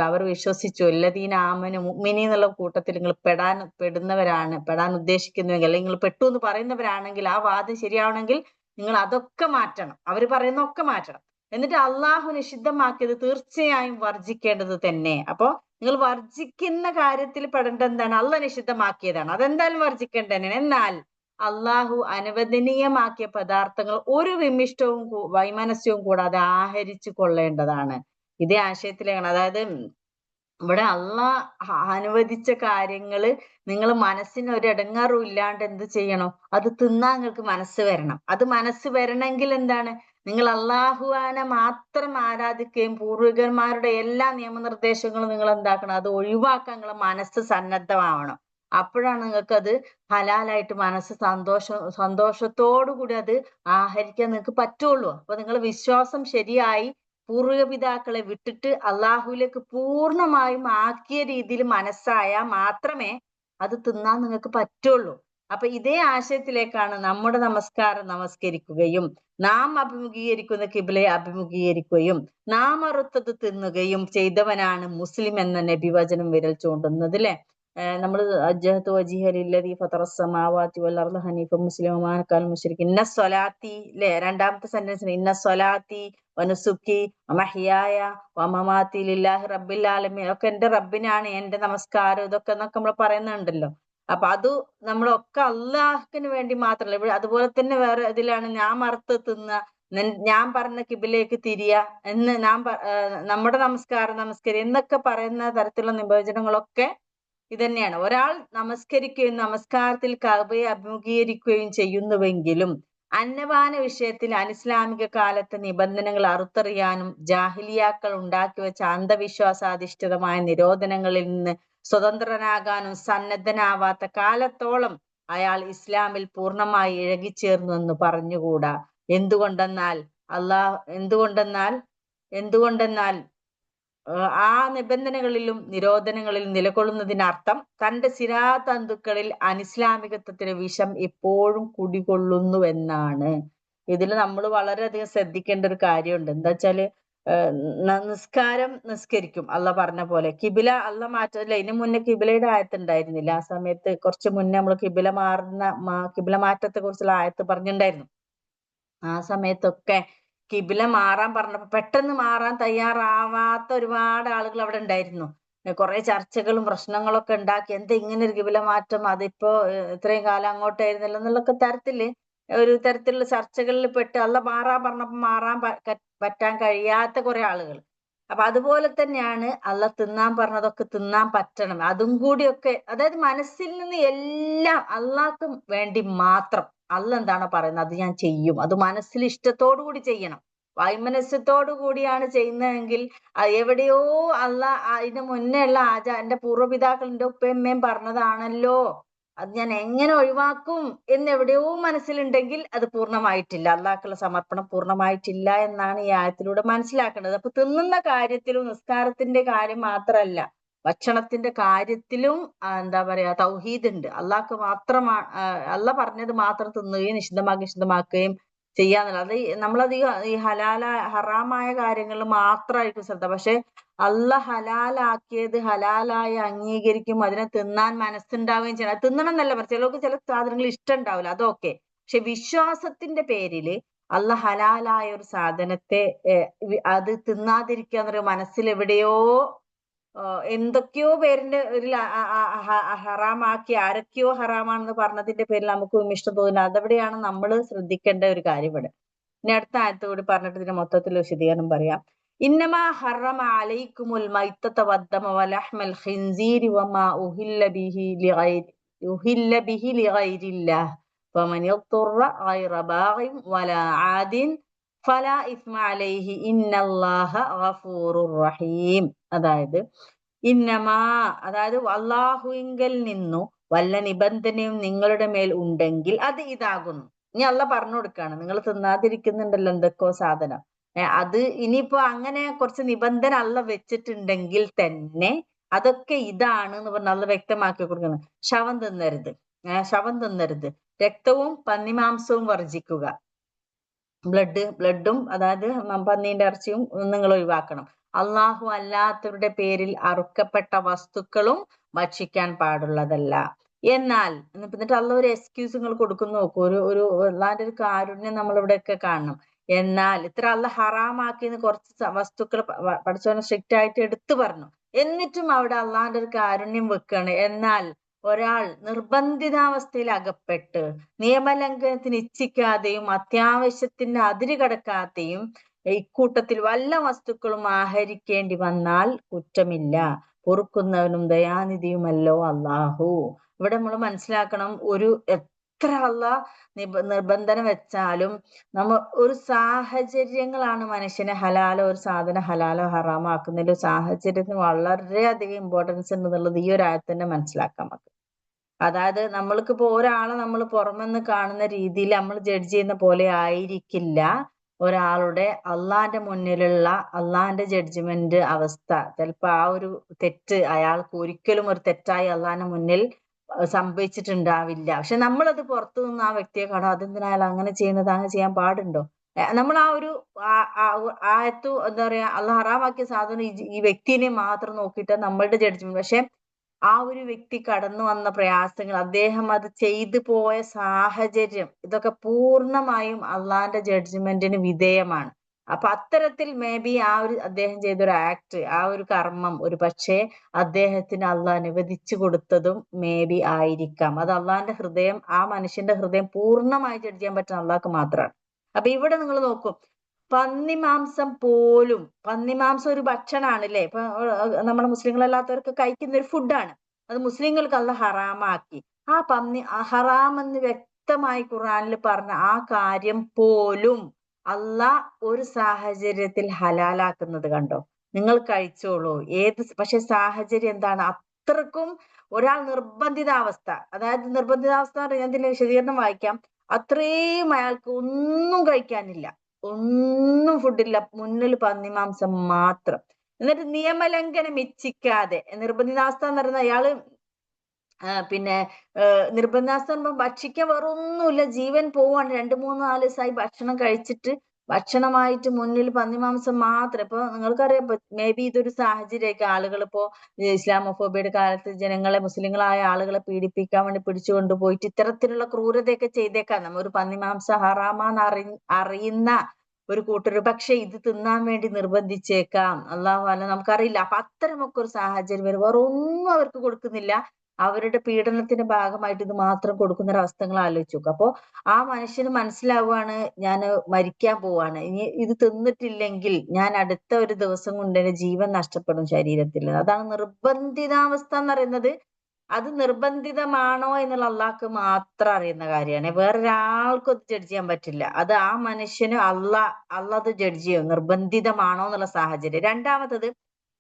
അവർ വിശ്വസിച്ചു, അല്ലദീന ആമനു മുഅ്മിനീൻ എന്നുള്ള കൂട്ടത്തിൽ നിങ്ങൾ പെടാൻ ഉദ്ദേശിക്കുന്നുവെങ്കിൽ, അല്ലെങ്കിൽ നിങ്ങൾ പെട്ടു എന്ന് പറയുന്നവരാണെങ്കിൽ, ആ വാദം ശരിയാവണമെങ്കിൽ നിങ്ങൾ അതൊക്കെ മാറ്റണം, അവർ പറയുന്നതൊക്കെ മാറ്റണം. എന്നിട്ട് അള്ളാഹു നിഷിദ്ധമാക്കിയത് തീർച്ചയായും വർജിക്കേണ്ടത് തന്നെ. അപ്പൊ നിങ്ങൾ വർജിക്കുന്ന കാര്യത്തിൽ പെടേണ്ടത് എന്താണ്, അള്ള നിഷിദ്ധമാക്കിയതാണ്, അതെന്തായാലും വർജിക്കേണ്ടത് തന്നെയാണ്. എന്നാൽ അള്ളാഹു അനുവദനീയമാക്കിയ പദാർത്ഥങ്ങൾ ഒരു വിമിഷ്ടവും വൈമനസ്യവും കൂടാതെ ആഹരിച്ചു കൊള്ളേണ്ടതാണ്. ഇതേ ആശയത്തിലാണ്. അതായത് ഇവിടെ അള്ളാഹ് അനുവദിച്ച കാര്യങ്ങള് നിങ്ങൾ മനസ്സിന് ഒരു ഇടങ്ങാറും ഇല്ലാണ്ട് എന്ത് ചെയ്യണം, അത് തിന്നാൻ നിങ്ങൾക്ക് മനസ്സ് വരണം. അത് മനസ്സ് വരണമെങ്കിൽ എന്താണ്, നിങ്ങൾ അള്ളാഹുവിനെ മാത്രം ആരാധിക്കുകയും പൂർവികന്മാരുടെ എല്ലാ നിയമനിർദ്ദേശങ്ങളും നിങ്ങൾ എന്താക്കണം, അത് ഒഴിവാക്കാൻ നിങ്ങളെ മനസ്സ് സന്നദ്ധമാവണം. അപ്പോഴാണ് നിങ്ങൾക്ക് അത് ഹലാലായിട്ട് മനസ്സ് സന്തോഷത്തോടു കൂടി അത് ആഹരിക്കാൻ നിങ്ങൾക്ക് പറ്റുള്ളൂ. അപ്പൊ നിങ്ങൾ വിശ്വാസം ശരിയായി പൂർവപിതാക്കളെ വിട്ടിട്ട് അള്ളാഹുവിലേക്ക് പൂർണ്ണമായും ആക്കിയ രീതിയിൽ മനസ്സായാൽ മാത്രമേ അത് തിന്നാൻ നിങ്ങൾക്ക് പറ്റുള്ളൂ. അപ്പൊ ഇതേ ആശയത്തിലേക്കാണ് നമ്മുടെ നമസ്കരിക്കുകയും നാം അഭിമുഖീകരിക്കുന്ന കിബിലയെ അഭിമുഖീകരിക്കുകയും നാം അറുത്തത് തിന്നുകയും ചെയ്തവനാണ് മുസ്ലിം എന്ന നബിവചനം വിരൽ ചൂണ്ടുന്നത് അല്ലെ. നമ്മൾ അജ്ജഹത്തു വജിഹ ലില്ലദീ ഫതറസ് സമാവാതി വൽ അർള ഹനീഫ മുസ്ലിമൻ വമാ അന മിനൽ മുശ്രിക്കീൻ ഇന്ന സ്വലാത്തി ല്ലേ, രണ്ടാമത്തെ സെന്റൻസിന് ഇന്ന സ്വലാത്തി വനുസുക്കി വമഹ്യായ വമമാതി ലില്ലാഹി റബ്ബിൽ ആലമീൻ, ഒക്കെ എന്റെ റബ്ബിനാണ്, എന്റെ നമസ്കാരം ഇതൊക്കെ എന്നൊക്കെ നമ്മൾ പറയുന്നുണ്ടല്ലോ. അപ്പൊ അത് നമ്മളൊക്കെ അള്ളാഹിന് വേണ്ടി മാത്രമല്ല. ഇവിടെ അതുപോലെ തന്നെ വേറെ ഇതിലാണ് ഞാൻ മറുത്ത് തിന്ന, ഞാൻ പറഞ്ഞ കിബിലേക്ക് തിരിയ എന്ന് നമ്മുടെ നമസ്കാരം എന്നൊക്കെ പറയുന്ന തരത്തിലുള്ള നിബോധനങ്ങളൊക്കെ ഇതന്നെയാണ്. ഒരാൾ നമസ്കരിക്കുകയും നമസ്കാരത്തിൽ കഅബയെ അഭിമുഖീകരിക്കുകയും ചെയ്യുന്നുവെങ്കിലും അന്നപാന വിഷയത്തിൽ അനിസ്ലാമിക കാലത്തെ നിബന്ധനകൾ അറുത്തെറിയാനും ജാഹിലിയാക്കൾ ഉണ്ടാക്കി വെച്ച അന്ധവിശ്വാസാധിഷ്ഠിതമായ നിരോധനങ്ങളിൽ നിന്ന് സ്വതന്ത്രനാകാനും സന്നദ്ധനാവാത്ത കാലത്തോളം അയാൾ ഇസ്ലാമിൽ പൂർണ്ണമായി ഇഴകിച്ചേർന്നു എന്ന് പറഞ്ഞുകൂടാ. എന്തുകൊണ്ടെന്നാൽ ആ നിബന്ധനകളിലും നിരോധനങ്ങളിലും നിലകൊള്ളുന്നതിനർത്ഥം തന്റെ സിരാതന്തുക്കളിൽ അനിസ്ലാമികത്വത്തിന്റെ വിഷം എപ്പോഴും കുടികൊള്ളുന്നുവെന്നാണ്. ഇതിൽ നമ്മൾ വളരെയധികം ശ്രദ്ധിക്കേണ്ട ഒരു കാര്യമുണ്ട്. എന്താ വെച്ചാല് നിസ്കാരം നിസ്കരിക്കും അള്ള പറഞ്ഞ പോലെ. കിബില അള്ള മാറ്റമില്ല. ഇതിനു മുന്നേ കിബിലയുടെ ആയത്തുണ്ടായിരുന്നില്ല. ആ സമയത്ത് കുറച്ച് മുന്നേ നമ്മൾ കിബില മാറ്റത്തെ കുറിച്ചുള്ള ആയത്ത് പറഞ്ഞിട്ടുണ്ടായിരുന്നു. ആ സമയത്തൊക്കെ കിബില മാറാൻ പറഞ്ഞപ്പോ പെട്ടെന്ന് മാറാൻ തയ്യാറാവാത്ത ഒരുപാട് ആളുകൾ അവിടെ ഉണ്ടായിരുന്നു. കുറെ ചർച്ചകളും പ്രശ്നങ്ങളൊക്കെ ഉണ്ടാക്കി, എന്താ ഇങ്ങനെ ഒരു കിബില മാറ്റം, അതിപ്പോ ഇത്രയും കാലം അങ്ങോട്ടായിരുന്നല്ലോ എന്നുള്ളൊക്കെ തരത്തില് ഒരു തരത്തിലുള്ള ചർച്ചകളിൽ പെട്ട് അല്ല മാറാൻ പറഞ്ഞപ്പോ മാറാൻ പറ്റാൻ കഴിയാത്ത കുറെ ആളുകൾ. അപ്പൊ അതുപോലെ തന്നെയാണ് അല്ല തിന്നാൻ പറഞ്ഞതൊക്കെ തിന്നാൻ പറ്റണം. അതും കൂടിയൊക്കെ, അതായത് മനസ്സിൽ നിന്ന് എല്ലാം അള്ളാഹ്ക്ക് വേണ്ടി മാത്രം. അല്ല എന്താണോ പറയുന്നത് അത് ഞാൻ ചെയ്യും. അത് മനസ്സിൽ ഇഷ്ടത്തോടു കൂടി ചെയ്യണം. വൈമനസ്യത്തോടു കൂടിയാണ് ചെയ്യുന്നതെങ്കിൽ എവിടെയോ അല്ല അതിന് മുന്നേ ഉള്ള എന്റെ പൂർവ്വപിതാക്കൾ എന്റെ ഉപ്പയമ്മയും പറഞ്ഞതാണല്ലോ, അത് ഞാൻ എങ്ങനെ ഒഴിവാക്കും എന്ന് എവിടെയോ മനസ്സിലുണ്ടെങ്കിൽ അത് പൂർണ്ണമായിട്ടില്ല, അള്ളാഹ്ക്കുള്ള സമർപ്പണം പൂർണ്ണമായിട്ടില്ല എന്നാണ് ഈ ആയത്തിലൂടെ മനസ്സിലാക്കേണ്ടത്. അപ്പൊ തിന്നുന്ന കാര്യത്തിലും നിസ്കാരത്തിന്റെ കാര്യം മാത്രമല്ല, ഭക്ഷണത്തിന്റെ കാര്യത്തിലും എന്താ പറയാ തൗഹീദ് ഉണ്ട്. അള്ളാഹ്ക്ക് മാത്രമാണ്, അള്ളാഹ് പറഞ്ഞത് മാത്രം തിന്നുകയും നിഷിദ്ധമാക്കുകയും ചെയ്യാന്നുള്ളത്. അത് നമ്മളത് ഈ ഹറാമായ കാര്യങ്ങളിൽ മാത്രമായിരിക്കും ശ്രദ്ധ. പക്ഷെ അള്ളാഹ് ഹലാലാക്കിയത് ഹലാലായി അംഗീകരിക്കും, അതിനെ തിന്നാൻ മനസ്സുണ്ടാവുകയും ചെയ്യണം. അത് തിന്നണം എന്നല്ല പറഞ്ഞു, ചിലർക്ക് ചില സാധനങ്ങൾ ഇഷ്ടം ഉണ്ടാവില്ല, അതൊക്കെ. പക്ഷെ വിശ്വാസത്തിന്റെ പേരില് അള്ളാഹ് ഹലാലായ ഒരു സാധനത്തെ അത് തിന്നാതിരിക്കുക എന്നൊരു മനസ്സിൽ എവിടെയോ എന്തൊക്കെയോ പേരിന്റെ ഒരു ഹറാമാക്കി, ആരൊക്കെയോ ഹറാമാണെന്ന് പറഞ്ഞതിന്റെ പേരിൽ നമുക്ക് വിമിഷ്ടം തോന്നുന്നത്. അതെവിടെയാണ് നമ്മൾ ശ്രദ്ധിക്കേണ്ട ഒരു കാര്യം ഇവിടെ. ഇനി അടുത്ത ആയത്ത് കൂടി പറഞ്ഞിട്ട് ഇതിന്റെ മൊത്തത്തിൽ വിശദീകരണം പറയാം. ഇന്നമാ ഹറമ അലൈക്കുമുൽ മൈത്തത വദ്ദമ വലഹ്മൽ ഖിൻസീരി വമാ ഉഹില്ല ബിഹി ലിഗൈരില്ലാഹ് ഫമൻ യദ്ദുറ ഗൈറ ബാഗിൻ വലാ ആദിൻ ഫലാ ഇസ്മ അലൈഹി ഇന്നല്ലാഹ ഗഫൂറുർ റഹീം. അതായത് ഇന്നമാ, അതായത് അള്ളാഹുവിങ്കൽ നിന്നു വല്ല നിബന്ധനയും നിങ്ങളുടെ മേൽ ഉണ്ടെങ്കിൽ അത് ഇതാകുന്നു. ഇനി അള്ള പറഞ്ഞു കൊടുക്കാണ്, നിങ്ങൾ തിന്നാതിരിക്കുന്നുണ്ടല്ലോ എന്തൊക്കെയോ സാധനം, അത് ഇനിയിപ്പോ അങ്ങനെ കുറച്ച് നിബന്ധന അള്ള വെച്ചിട്ടുണ്ടെങ്കിൽ തന്നെ അതൊക്കെ ഇതാണ് എന്ന് പറഞ്ഞ് അള്ള വ്യക്തമാക്കി കൊടുക്കുന്നു. ശവം തിന്നരുത്, ശവം തിന്നരുത്, രക്തവും പന്നിമാംസവും വർജിക്കുക, ബ്ലഡും അതായത് പന്നീന്റെ ഇറച്ചിയും നിങ്ങൾ ഒഴിവാക്കണം. അള്ളാഹു അല്ലാത്തവരുടെ പേരിൽ അറുക്കപ്പെട്ട വസ്തുക്കളും ഭക്ഷിക്കാൻ പാടുള്ളതല്ല. എന്നാൽ എന്നിട്ട് അള്ള ഒരു എക്സ്ക്യൂസ് നിങ്ങൾ കൊടുക്കുന്നു നോക്കൂ. ഒരു അള്ളാന്റെ ഒരു കാരുണ്യം നമ്മൾ ഇവിടെയൊക്കെ കാണണം. എന്നാൽ ഇത്ര അള്ള ഹറാമാക്കിന്ന് കുറച്ച് വസ്തുക്കൾ പഠിച്ചവനെ സ്ട്രിക്റ്റ് ആയിട്ട് എടുത്തു പറഞ്ഞു, എന്നിട്ടും അവിടെ അള്ളാന്റെ ഒരു കാരുണ്യം വെക്കാണ്. എന്നാൽ ഒരാൾ നിർബന്ധിതാവസ്ഥയിൽ അകപ്പെട്ട് നിയമലംഘനത്തിന് ഇച്ഛിക്കാതെയും അത്യാവശ്യത്തിന് അതിര് കടക്കാതെയും ഇക്കൂട്ടത്തിൽ വല്ല വസ്തുക്കളും ആഹരിക്കേണ്ടി വന്നാൽ കുറ്റമില്ല, പൊറുക്കുന്നവനും ദയാനിധിയുമല്ലോ അള്ളാഹു. ഇവിടെ നമ്മൾ മനസ്സിലാക്കണം, ഒരു എത്ര നിർബന്ധനം വെച്ചാലും ഒരു സാഹചര്യങ്ങളാണ് മനുഷ്യനെ ഒരു സാധനം ഹലാലോ ഹറാമോ ആക്കുന്നതിൽ സാഹചര്യത്തിന് വളരെയധികം ഇമ്പോർട്ടൻസ് ഉണ്ടെന്നുള്ളത് ഈ ഒരു ആയത്ത് തന്നെ മനസ്സിലാക്കാം നമുക്ക്. അതായത് നമ്മൾക്കിപ്പോ ഒരാളെ നമ്മൾ പുറമെന്ന് കാണുന്ന രീതിയിൽ നമ്മൾ ജഡ്ജ് ചെയ്യുന്ന പോലെ ആയിരിക്കില്ല ഒരാളുടെ അള്ളാന്റെ മുന്നിലുള്ള അള്ളാന്റെ ജഡ്ജ്മെന്റ് അവസ്ഥ. ചിലപ്പോ ആ ഒരു തെറ്റ് അയാൾക്ക് ഒരിക്കലും ഒരു തെറ്റായി അള്ളാന്റെ മുന്നിൽ സംഭവിച്ചിട്ടുണ്ടാവില്ല. പക്ഷെ നമ്മളത് പുറത്തു നിന്ന് ആ വ്യക്തിയെ കാണാം, അതെന്തിനാ അയാൾ അങ്ങനെ ചെയ്യുന്നത്, അങ്ങനെ ചെയ്യാൻ പാടുണ്ടോ? നമ്മൾ ആ ഒരു ആയത്തു എന്താ പറയാ അള്ളാഹ് ഹറാമാക്കിയ സാധനം ഈ വ്യക്തിനെ മാത്രം നോക്കിയിട്ട് നമ്മളുടെ ജഡ്ജ്മെന്റ്. പക്ഷെ ആ ഒരു വ്യക്തി കടന്നു വന്ന പ്രയാസങ്ങൾ, അദ്ദേഹം അത് ചെയ്തു പോയ സാഹചര്യം, ഇതൊക്കെ പൂർണ്ണമായും അള്ളാന്റെ ജഡ്ജ്മെന്റിന് വിധേയമാണ്. അപ്പൊ അത്തരത്തിൽ മേ ബി അദ്ദേഹം ചെയ്തൊരു ആക്ട്, ആ ഒരു കർമ്മം ഒരു പക്ഷേ അദ്ദേഹത്തിന് അള്ളാഹ് അനുവദിച്ചു കൊടുത്തതും മേ ബി ആയിരിക്കാം. അത് അള്ളാന്റെ ഹൃദയം, ആ മനുഷ്യന്റെ ഹൃദയം പൂർണ്ണമായി ജഡ്ജ് ചെയ്യാൻ പറ്റുന്ന അള്ളാഹ്ക്ക് മാത്രമാണ്. അപ്പൊ ഇവിടെ നിങ്ങൾ നോക്കും, പന്നിമാംസം പോലും, പന്നിമാംസം ഒരു ഭക്ഷണമാണ് അല്ലേ? ഇപ്പൊ നമ്മുടെ മുസ്ലിങ്ങളല്ലാത്തവർക്ക് കഴിക്കുന്ന ഒരു ഫുഡാണ്. അത് മുസ്ലിങ്ങൾക്ക് അള്ളാഹ് ഹറാമാക്കി. ആ ഹറാം എന്ന് വ്യക്തമായി ഖുർആനിൽ പറഞ്ഞ ആ കാര്യം പോലും അള്ളാഹ് ഒരു സാഹചര്യത്തിൽ ഹലാലാക്കുന്നത് കണ്ടോ? നിങ്ങൾ കഴിച്ചോളൂ, പക്ഷെ സാഹചര്യം എന്താണ്? അത്രക്കും ഒരാൾ നിർബന്ധിതാവസ്ഥ, അതായത് നിർബന്ധിതാവസ്ഥ ഞാൻ ഇതിന്റെ വിശദീകരണം വായിക്കാം. അത്രയും അയാൾക്ക് ഒന്നും കഴിക്കാനില്ല, ഒന്നും ഫുഡില്ല, മുന്നിൽ പന്നിമാംസം മാത്രം. എന്നിട്ട് നിയമലംഘനം ഇച്ഛിക്കാതെ, നിർബന്ധിതാവസ്ഥ എന്ന് പറയുന്നത് അയാള് പിന്നെ നിർബന്ധാവസ്ഥ പറയുമ്പോ ഭക്ഷിക്കാൻ വേറെ ഒന്നുമില്ല, ജീവൻ പോവാണ്. 2-3-4 ദിവസമായി ഭക്ഷണം കഴിച്ചിട്ട് ഭക്ഷണമായിട്ട് മുന്നിൽ പന്നിമാംസം മാത്രം. ഇപ്പൊ നിങ്ങൾക്കറിയാം, മേ ബി ഇതൊരു സാഹചര്യമായിരിക്കും. ആളുകൾ ഇപ്പോ ഇസ്ലാമോഫോബിയയുടെ കാലത്ത് ജനങ്ങളെ, മുസ്ലിങ്ങളായ ആളുകളെ പീഡിപ്പിക്കാൻ വേണ്ടി പിടിച്ചുകൊണ്ട് പോയിട്ട് ഇത്തരത്തിലുള്ള ക്രൂരതയൊക്കെ ചെയ്തേക്കാം. നമ്മ ഒരു പന്നിമാംസം ഹറാമാന്ന് അറിയുന്ന ഒരു കൂട്ടർ പക്ഷെ ഇത് തിന്നാൻ വേണ്ടി നിർബന്ധിച്ചേക്കാം. അള്ളാഹു അല്ല, നമുക്കറിയില്ല. അപ്പൊ അത്തരമൊക്കെ ഒരു സാഹചര്യം വരും. വേറെ ഒന്നും അവർക്ക് കൊടുക്കുന്നില്ല, അവരുടെ പീഡനത്തിന്റെ ഭാഗമായിട്ട് ഇത് മാത്രം കൊടുക്കുന്ന ഒരു അവസ്ഥകൾ ആലോചിച്ച് നോക്കുക. അപ്പോ ആ മനുഷ്യന് മനസ്സിലാവുകയാണ്, ഞാൻ മരിക്കാൻ പോവാണ്, ഇനി ഇത് തിന്നിട്ടില്ലെങ്കിൽ ഞാൻ അടുത്ത ഒരു ദിവസം കൊണ്ട് എന്റെ ജീവൻ നഷ്ടപ്പെടും ശരീരത്തിൽ. അതാണ് നിർബന്ധിതാവസ്ഥ എന്ന് പറയുന്നത്. അത് നിർബന്ധിതമാണോ എന്നുള്ള അള്ളാഹ്ക്ക് മാത്രം അറിയുന്ന കാര്യമാണ്. വേറൊരാൾക്കും അത് ജഡ്ജ് ചെയ്യാൻ പറ്റില്ല. അത് ആ മനുഷ്യന് അള്ളാഹ് അത് ജഡ്ജ് ചെയ്യും, നിർബന്ധിതമാണോ എന്നുള്ള സാഹചര്യം. രണ്ടാമത്തത്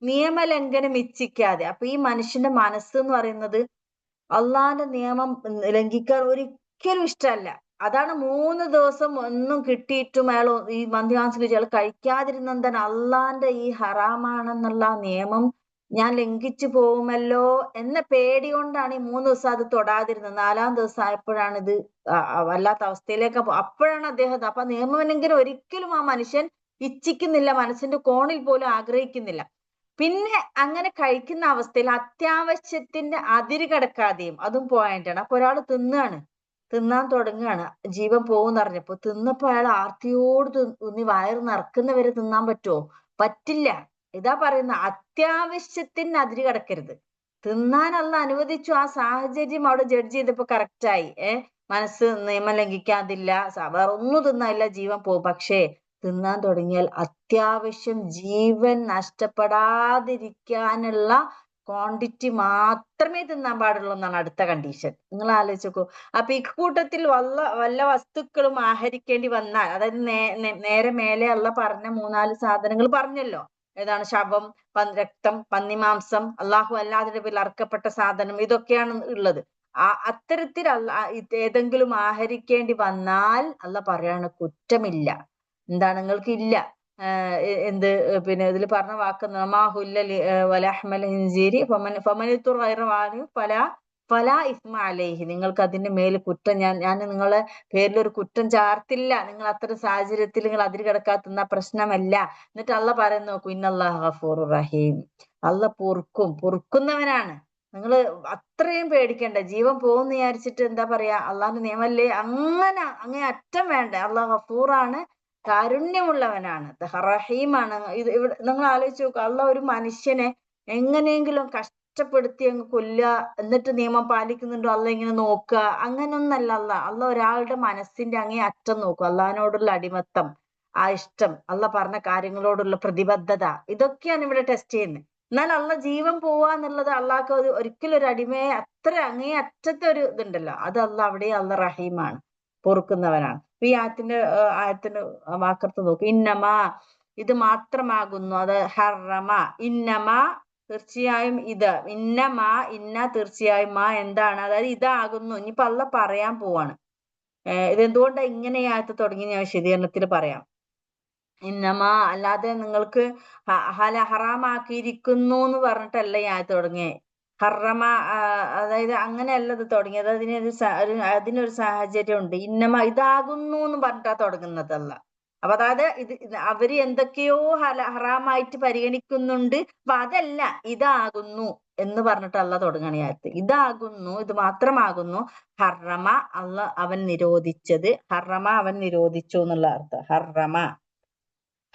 നിയമലംഘനം ഇച്ഛിക്കാതെ. അപ്പൊ ഈ മനുഷ്യന്റെ മനസ്സ് എന്ന് പറയുന്നത് അള്ളാന്റെ നിയമം ലംഘിക്കാൻ ഒരിക്കലും ഇഷ്ടമല്ല. അതാണ് 3 ദിവസം ഒന്നും കിട്ടിയിട്ടും അയാൾ ഈ മന്തിമാംസം അയാൾ കഴിക്കാതിരുന്നെന്താണ്, അള്ളാന്റെ ഈ ഹറാമാണെന്നുള്ള നിയമം ഞാൻ ലംഘിച്ചു പോകുമല്ലോ എന്ന പേടി കൊണ്ടാണ് ഈ 3 ദിവസം അത് തൊടാതിരുന്നത്. 4-ാം ദിവസം ആയപ്പോഴാണ് ഇത് വല്ലാത്ത അവസ്ഥയിലേക്ക് അപ്പോഴാണ് അദ്ദേഹം, അപ്പൊ നിയമലംഘനം ഒരിക്കലും ആ മനുഷ്യൻ ഇച്ഛിക്കുന്നില്ല, മനസ്സിന്റെ കോണിൽ പോലും ആഗ്രഹിക്കുന്നില്ല. പിന്നെ അങ്ങനെ കഴിക്കുന്ന അവസ്ഥയിൽ അത്യാവശ്യത്തിന്റെ അതിര് കടക്കാതെയും, അതും പോയിന്റാണ്. അപ്പൊ ഒരാൾ തിന്നാൻ തുടങ്ങുകയാണ്, ജീവൻ പോകുന്ന അറിഞ്ഞപ്പോ തിന്നപ്പോ അയാൾ ആർത്തിയോട് തിന്നി വയറ് നിറക്കുന്നവരെ തിന്നാൻ പറ്റുമോ? പറ്റില്ല. ഇതാ പറയുന്ന, അത്യാവശ്യത്തിന് അതിര് കടക്കരുത്. തിന്നാൻ അള്ളാഹ് അനുവദിച്ചു, ആ സാഹചര്യം അവിടെ ജഡ്ജ് ചെയ്തപ്പോ കറക്റ്റായി. മനസ്സ് നിയമം ലംഘിക്കാതില്ല, വേറെ ഒന്നും തിന്നാനില്ല, ജീവൻ പോകും. പക്ഷേ തിന്നാൻ തുടങ്ങിയാൽ അത്യാവശ്യം ജീവൻ നഷ്ടപ്പെടാതിരിക്കാനുള്ള ക്വാണ്ടിറ്റി മാത്രമേ തിന്നാൻ പാടുള്ളൂ എന്നാണ് അടുത്ത കണ്ടീഷൻ. നിങ്ങൾ ആലോചിച്ച് നോക്കൂ. അപ്പൊ ഇക്കൂട്ടത്തിൽ വല്ല വസ്തുക്കളും ആഹരിക്കേണ്ടി വന്നാൽ, അതായത് നേരെ മേലെ അള്ള പറഞ്ഞ 3-4 സാധനങ്ങൾ പറഞ്ഞല്ലോ. ഏതാണ്? ശവം, രക്തം, പന്നിമാംസം, അള്ളാഹു അല്ലാതെ പേരിൽ അർക്കപ്പെട്ട സാധനം, ഇതൊക്കെയാണ് ഉള്ളത്. അത്തരത്തിൽ ഏതെങ്കിലും ആഹരിക്കേണ്ടി വന്നാൽ അള്ള പറയാണ് കുറ്റമില്ല. എന്താണ്? നിങ്ങൾക്ക് ഇല്ല. എന്ത് പിന്നെ ഇതിൽ പറഞ്ഞ വാക്ക് നിങ്ങൾക്ക് അതിന്റെ മേൽ കുറ്റം, ഞാൻ നിങ്ങളെ പേരിൽ ഒരു കുറ്റം ചാർത്തില്ല. നിങ്ങൾ അത്തരം സാഹചര്യത്തിൽ നിങ്ങൾ അതിര് കിടക്കാത്തുന്ന പ്രശ്നമല്ല. എന്നിട്ട് അള്ള പറയുന്ന നോക്കൂ, ഇന്നല്ലാഹു ഗഫൂറുർ റഹീം, അള്ള പൊറുക്കുന്നവനാണ്. നിങ്ങൾ അത്രയും പേടിക്കണ്ട. ജീവൻ പോകുന്ന വിചാരിച്ചിട്ട് എന്താ പറയാ, അള്ളാഹിന്റെ നിയമല്ലേ, അങ്ങേ അറ്റം വേണ്ട. അള്ളാഹ് ഗഫൂറാണ്, കാരുണ്യമുള്ളവനാണ്, റഹീമാണ്. ഇവിടെ നിങ്ങൾ ആലോചിച്ച് നോക്കുക, അള്ളാഹ് ഒരു മനുഷ്യനെ എങ്ങനെയെങ്കിലും കഷ്ടപ്പെടുത്തി അങ്ങ് കൊല്ലുക, എന്നിട്ട് നിയമം പാലിക്കുന്നുണ്ടോ അള്ളാഹ് ഇങ്ങനെ നോക്കുക? അങ്ങനൊന്നല്ല അള്ളാഹ് ഒരാളുടെ മനസ്സിന്റെ അങ്ങേ അറ്റം നോക്കും. അള്ളാഹിനോടുള്ള അടിമത്തം, ആ ഇഷ്ടം, അള്ളാഹ് പറഞ്ഞ കാര്യങ്ങളോടുള്ള പ്രതിബദ്ധത, ഇതൊക്കെയാണ് ഇവിടെ ടെസ്റ്റ് ചെയ്യുന്നത്. എന്നാൽ അള്ളാഹ് ജീവൻ പോവാന്നുള്ളത് അള്ളാഹ്ക്ക് ഒരിക്കലും ഒരു അടിമയെ അത്ര അങ്ങേ അറ്റത്തെ ഒരു ഇതുണ്ടല്ലോ, അത് അള്ളാഹ് അവിടെ അള്ളാഹ് റഹീമാണ്, പൊറുക്കുന്നവനാണ്. ഈ ആയത്തിന്റെ വാക്കർത്ത് നോക്കും, ഇന്നമാ, ഇത് മാത്രമാകുന്നു, അത് ഹറമ, ഇന്നമാ തീർച്ചയായും ഇത്, തീർച്ചയായും മാ എന്താണ്, അതായത് ഇതാകുന്നു. ഇനിയിപ്പോ അള്ള പറയാൻ പോവാണ്. ഇതെന്തുകൊണ്ടാ ഇങ്ങനെ ഈ ആയത്ത് തുടങ്ങി ഞാൻ വിശദീകരണത്തിൽ പറയാം. ഇന്നമാ, അല്ലാതെ നിങ്ങൾക്ക് ഹറാമാക്കിയിരിക്കുന്നു എന്ന് പറഞ്ഞിട്ടല്ല ഈ ആയത്ത് തുടങ്ങിയത്. ഹറമ, അതായത് അങ്ങനെയല്ല ഇത് തുടങ്ങിയത്. അതിനൊരു സാഹചര്യം ഉണ്ട്. ഇന്നമ, ഇതാകുന്നു എന്ന് പറഞ്ഞിട്ടാ തുടങ്ങുന്നതല്ല. അപ്പൊ അതായത് അവര് എന്തൊക്കെയോ ഹറാമായിട്ട് പരിഗണിക്കുന്നുണ്ട്. അപ്പൊ അതല്ല, ഇതാകുന്നു എന്ന് പറഞ്ഞിട്ടല്ല തുടങ്ങണ ആയത്ത്. ഇതാകുന്നു, ഇത് മാത്രമാകുന്നു, ഹറമ, അവൻ നിരോധിച്ചത്. ഹറമ, അവൻ നിരോധിച്ചു എന്നുള്ള അർത്ഥം.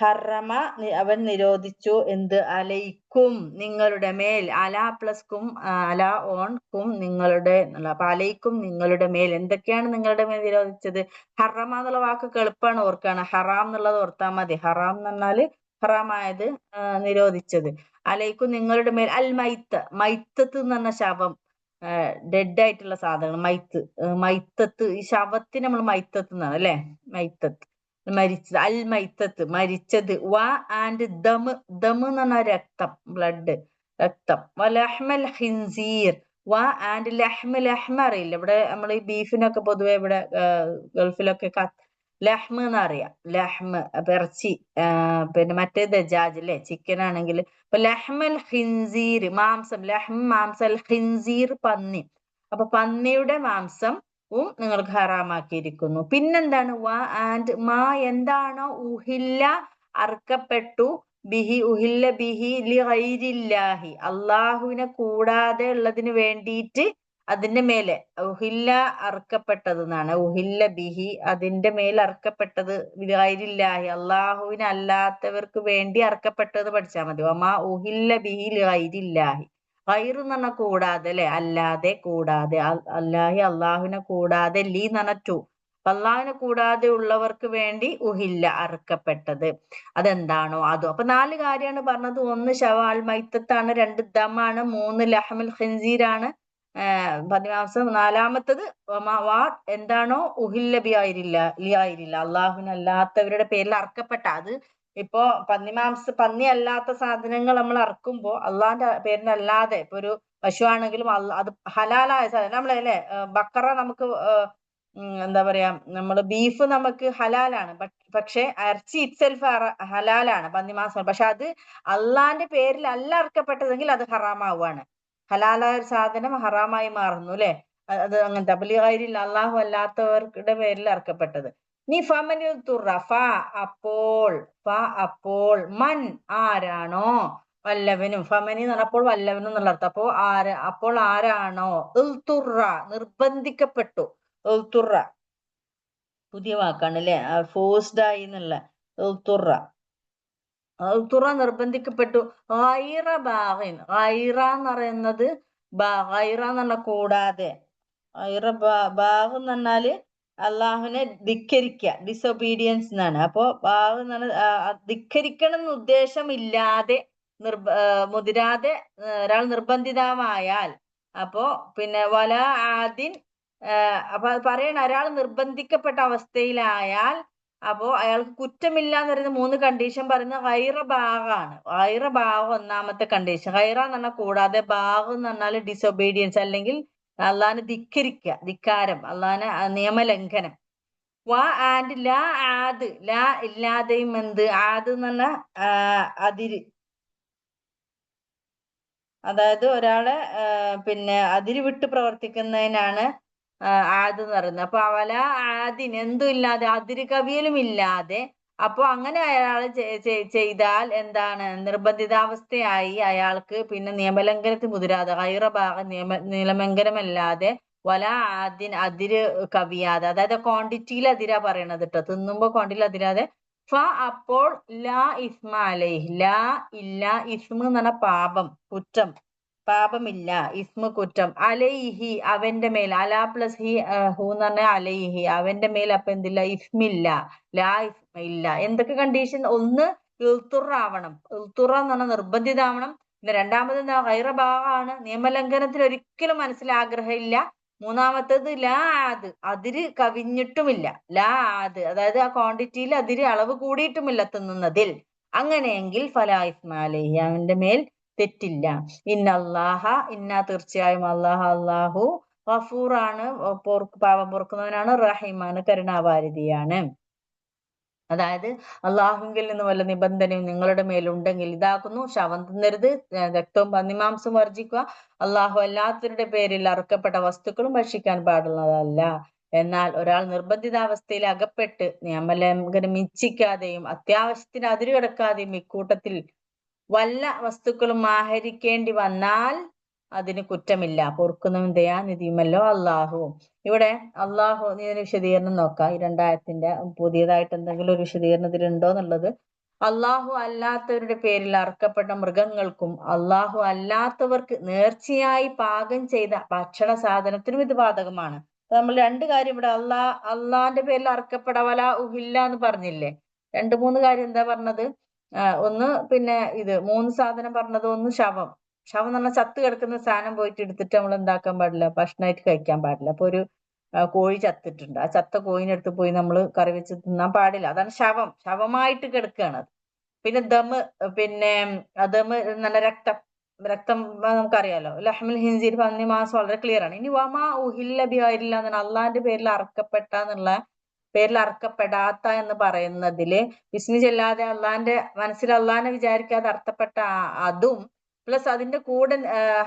ഹറമ, അവൻ നിരോധിച്ചു. എന്ത്? അലൈക്കും, നിങ്ങളുടെ മേൽ. അല പ്ലസ് കും, അല ഓൺ കും, നിങ്ങളുടെ. അപ്പൊ അലൈക്കും, നിങ്ങളുടെ മേൽ. എന്തൊക്കെയാണ് നിങ്ങളുടെ മേൽ നിരോധിച്ചത്? ഹറമ എന്നുള്ള വാക്ക് എളുപ്പമാണ് ഓർക്കാണ്. ഹറാം എന്നുള്ളത് ഓർത്താൽ മതി. ഹറാം എന്ന് പറഞ്ഞാല് ഹറാമായത്, നിരോധിച്ചത്. അലൈക്കും, നിങ്ങളുടെ മേൽ. അൽ മൈത്തത്ത് എന്ന് പറഞ്ഞ ശവം, ഡെഡ് ആയിട്ടുള്ള സാധനങ്ങൾ, മൈത്തത്ത്. ഈ ശവത്തിന് നമ്മൾ മൈത്തത്ത് എന്നാണ് അല്ലെ, മൈത്തത്ത്, മരിച്ചത്. അൽ മൈത്തത്ത്, മരിച്ചത്. ആൻഡ് ദം എന്ന് പറഞ്ഞാൽ രക്തം, ബ്ലഡ്, രക്തം. ലഹ്മൽ ഖിൻസീർ, ആൻഡ് ലഹ്മ അറിയില്ല, ഇവിടെ നമ്മൾ ഈ ബീഫിനൊക്കെ പൊതുവെ ഇവിടെ ഗൾഫിലൊക്കെ ലഹ്മ് എന്നറിയാം. ലഹ്മ് അപ്പൊ ഇറച്ചി. പിന്നെ മറ്റേ ദജാജ് അല്ലെ, ചിക്കൻ ആണെങ്കിൽ. അപ്പൊ ലഹ്മൽ ഖിൻസീർ മാംസം, ലഹ്മ് മാംസം, അൽ ഖിൻസീർ പന്നി. അപ്പൊ പന്നിയുടെ മാംസം നിങ്ങൾക്ക് ഹറാമാക്കിയിരിക്കുന്നു. പിന്നെന്താണ്? ആൻഡ് മാ എന്താണോ ഉഹില്ല അറുക്കപ്പെട്ടു, ഉഹില്ല ബിഹി ലി ഗൈരില്ലാഹി അള്ളാഹുവിനെ കൂടാതെ ഉള്ളതിന് വേണ്ടിയിട്ട് അതിന്റെ മേലെ ഉഹില്ല അറുക്കപ്പെട്ടത് എന്നാണ്. ഉഹില്ല ബിഹി അതിന്റെ മേൽ അറുക്കപ്പെട്ടത്, ഗൈരില്ലാഹി അള്ളാഹുവിന് അല്ലാത്തവർക്ക് വേണ്ടി അറുക്കപ്പെട്ടത് പഠിച്ചാൽ മതി. വമാ ഉഹില്ല ബിഹി ലി ഗൈരില്ലാഹി. ഗൈറ് എന്ന് പറഞ്ഞാൽ കൂടാതെ അല്ലെ, അല്ലാതെ, കൂടാതെ. അല്ലാഹി അള്ളാഹുവിനെ കൂടാതെ, ലീ എന്ന് പറഞ്ഞാൽ ടു, അള്ളാഹുവിനെ കൂടാതെ ഉള്ളവർക്ക് വേണ്ടി ഉഹില്ല അറുക്കപ്പെട്ടത് അതെന്താണോ അതോ. അപ്പൊ 4 കാര്യമാണ് പറഞ്ഞത്. 1 ശവാൽ മൈത്തത്താണ്, 2 ദമാണ്, 3 ലഹമുൽ ഖിൻസീരാണ്, പന്നിമാംസം. 4മത്തത് എന്താണോ ഉഹില്ല ലിയായിരില്ല അള്ളാഹുവിനല്ലാത്തവരുടെ പേരിൽ അറക്കപ്പെട്ട. അത് ഇപ്പോ പന്നി അല്ലാത്ത സാധനങ്ങൾ നമ്മൾ അറക്കുമ്പോ അള്ളാഹിന്റെ പേരിനല്ലാതെ, ഇപ്പൊ ഒരു പശു ആണെങ്കിലും അത് ഹലാലായ സാധനം നമ്മളല്ലേ. ബക്കറ നമുക്ക് എന്താ പറയാ, നമ്മള് ബീഫ് നമുക്ക് ഹലാലാണ്. പക്ഷെ ഇറച്ചി ഇറ്റ്സെൽഫ് ഹലാലാണ്, പന്നിമാംസം. പക്ഷെ അത് അള്ളാന്റെ പേരിൽ അല്ല അറക്കപ്പെട്ടതെങ്കിൽ അത് ഹറാമാവാണ്. ഹലാലായ ഒരു സാധനം ഹറാമായി മാറുന്നു അല്ലെ. അത് അങ്ങനത്തെ അബലിഗൈരിൽ അള്ളാഹു അല്ലാത്തവരുടെ പേരിൽ അറക്കപ്പെട്ടത്. നീ ഫമനിൽ തുറ അപ്പോൾ, അപ്പോൾ, മൻ ആരാണോ, വല്ലവനും. ഫമനി എന്ന് പറഞ്ഞപ്പോൾ വല്ലവനും എന്നുള്ള അർത്ഥം. അപ്പോൾ ആരാണോ തുറ നിർബന്ധിക്കപ്പെട്ടു. തുറ പുതിയ വാക്കാണ് അല്ലെ, ഫോഴ്സ്ഡ് ആയി എന്നുള്ള. തുറ നിർബന്ധിക്കപ്പെട്ടു. ഗൈറ ബാഗിൻ, ഗൈറ എന്ന് പറയുന്നത് ഗൈറ എന്ന് പറഞ്ഞാൽ കൂടാതെ. ഗൈറ ബാഗ് എന്ന് പറഞ്ഞാല് അള്ളാഹുവിനെ ധിക്കരിക്കുക, ഡിസൊബീഡിയൻസ് എന്നാണ്. അപ്പോ ബാഗ് എന്ന് പറഞ്ഞാൽ ധിക്കരിക്കണം എന്ന് ഉദ്ദേശമില്ലാതെ, മുതിരാതെ ഒരാൾ നിർബന്ധിതമായാൽ. അപ്പോ പിന്നെ വല ആദിൻ, അപ്പൊ പറയണ ഒരാൾ നിർബന്ധിക്കപ്പെട്ട അവസ്ഥയിലായാൽ അപ്പോ അയാൾക്ക് കുറ്റമില്ല എന്ന് പറയുന്ന 3 കണ്ടീഷൻ പറയുന്ന ഗൈറ ബാഗാണ്. ഗൈറ ബാഗ് ഒന്നാമത്തെ കണ്ടീഷൻ. ഗൈറ എന്ന് പറഞ്ഞാൽ കൂടാതെ, ബാഗ് എന്ന് പറഞ്ഞാൽ ഡിസൊബീഡിയൻസ് അല്ലെങ്കിൽ അള്ളാഹിനെ ധിക്കരിക്കുക, ധിക്കാരം, അള്ളാഹിനെ നിയമലംഘനം. ആൻഡ് ലാ ആദ്, ലാ ഇല്ലാതെയും. എന്ത് ആദ് എന്ന് പറഞ്ഞാൽ അതിര്, അതായത് ഒരാളെ പിന്നെ അതിര് വിട്ട് പ്രവർത്തിക്കുന്നതിനാണ് ആദ് എന്ന് പറയുന്നത്. അപ്പൊ അവല ആദിന് എന്തും ഇല്ലാതെ, അതിര് കവിയലും ഇല്ലാതെ. അപ്പൊ അങ്ങനെ അയാൾ ചെയ്താൽ എന്താണ്? നിർബന്ധിതാവസ്ഥയായി അയാൾക്ക് പിന്നെ നിയമലംഘനത്തിന് മുതിരാതെ, ഗൈറഭാഗം നിയമലംഘനമല്ലാതെ, വല ആദിൻ അതിര് കവിയാതെ, അതായത് ക്വാണ്ടിറ്റിയിൽ അതിരാ പറയണത് കേട്ടോ, തിന്നുമ്പോ ക്വാണ്ടിറ്റിയിൽ അതിരാതെ. അപ്പോൾ ലാ ഇസ്മ അലൈഹി, ലാ ഇല്ല, ഇസ്മ എന്ന് പറഞ്ഞ പാപം, കുറ്റം, പാപമില്ല, ഇസ്മ കുറ്റം, അലൈഹി അവന്റെ മേൽ, അലാ പ്ലസ് ഹി ഹു എന്ന് പറഞ്ഞാൽ അലൈഹി അവന്റെ മേൽ. അപ്പൊ എന്തില്ല? ഇസ്മില്ല, ലാ ഇസ്മ ഇല്ല. എന്തൊക്കെ കണ്ടീഷൻ? ഒന്ന് ആവണം, എന്ന് പറഞ്ഞാൽ നിർബന്ധിതാവണം. പിന്നെ രണ്ടാമത് എന്താ? ഗൈറ ഭാഗമാണ്, നിയമലംഘനത്തിന് ഒരിക്കലും മനസ്സിൽ ആഗ്രഹമില്ല. മൂന്നാമത്തേത് ലാ ആദ്, അതിര് കവിഞ്ഞിട്ടുമില്ല. ലാ ആദ് അതായത് ആ ക്വാണ്ടിറ്റിയിൽ അതിര് അളവ് കൂടിയിട്ടുമില്ല തിന്നുന്നതിൽ. അങ്ങനെയെങ്കിൽ ഫലാ ഇസ്മ അലൈഹി അവന്റെ മേൽ തെറ്റില്ല. ഇന്നല്ലാഹ, തീർച്ചയായും അള്ളാഹു ഗഫൂറാണ്, പാപം പൊറുക്കുന്നവനാണ്, റഹീമാണ്, കരുണാവാരിധിയാണ്. അതായത് അള്ളാഹുവിൽ നിന്ന് വല്ല നിബന്ധനയും നിങ്ങളുടെ മേലുണ്ടെങ്കിൽ ഇതാക്കുന്നു: ശവം തിന്നരുത്, രക്തവും പന്നിമാംസവും വർജിക്കുക, അള്ളാഹു അല്ലാത്തവരുടെ പേരിൽ അറുക്കപ്പെട്ട വസ്തുക്കളും ഭക്ഷിക്കാൻ പാടുള്ളതല്ല. എന്നാൽ ഒരാൾ നിർബന്ധിതാവസ്ഥയിൽ അകപ്പെട്ട് നിയമലംഘനം ഇച്ഛിക്കാതെയും അത്യാവശ്യത്തിന് അതിരുകടക്കാതെയും ഇക്കൂട്ടത്തിൽ വല്ല വസ്തുക്കളും ആഹരിക്കേണ്ടി വന്നാൽ അതിന് കുറ്റമില്ല, പൊറുക്കുന്നതും ദയാനിധിയുമല്ലോ അള്ളാഹു. ഇവിടെ അള്ളാഹു, ഇതിന് വിശദീകരണം നോക്കാം. ഈ 2 പുതിയതായിട്ട് എന്തെങ്കിലും ഒരു വിശദീകരണം ഇതിലുണ്ടോ എന്നുള്ളത്. അള്ളാഹു അല്ലാത്തവരുടെ പേരിൽ അറുക്കപ്പെട്ട മൃഗങ്ങൾക്കും അള്ളാഹു അല്ലാത്തവർക്ക് നേർച്ചയായി പാകം ചെയ്ത ഭക്ഷണ സാധനത്തിനും ഇത് ബാധകമാണ്. നമ്മൾ 2 കാര്യം ഇവിടെ അള്ളാന്റെ പേരിൽ അറുക്കപ്പെടവല ഉഹില്ല എന്ന് പറഞ്ഞില്ലേ. 2-3 കാര്യം എന്താ പറഞ്ഞത്? ഒന്ന് പിന്നെ ഇത് 3 സാധനം പറഞ്ഞത്. ഒന്ന് ശവം എന്ന് പറഞ്ഞാൽ ചത്ത് കിടക്കുന്ന സാധനം പോയിട്ട് എടുത്തിട്ട് നമ്മൾ എന്താക്കാൻ പാടില്ല? ഭക്ഷണമായിട്ട് കഴിക്കാൻ പാടില്ല. അപ്പൊ ഒരു കോഴി ചത്തിട്ടുണ്ട്, ആ ചത്ത കോഴിനെ എടുത്ത് പോയി നമ്മൾ കറി വെച്ച് തിന്നാൻ പാടില്ല. അതാണ് ശവമായിട്ട് കിടക്കുകയാണ്. പിന്നെ പിന്നെ നല്ല രക്തം നമുക്കറിയാലോ. ലഹ്മുൽ ഹിൻസീർ പന്നി മാംസം വളരെ ക്ലിയർ ആണ്. ഇനി വമാ ഉഹില്ല ബിഗൈരില്ലാഹ് എന്നാണ് അള്ളാന്റെ പേരിൽ അറക്കപ്പെട്ട എന്നുള്ള പേരിൽ അർക്കപ്പെടാത്ത എന്ന് പറയുന്നതില് ബിസ്മി ചെല്ലാതെ അള്ളാന്റെ മനസ്സിൽ അള്ളാനെ വിചാരിക്കാതെ അർത്ഥപ്പെട്ട അതും പ്ലസ് അതിന്റെ കൂടെ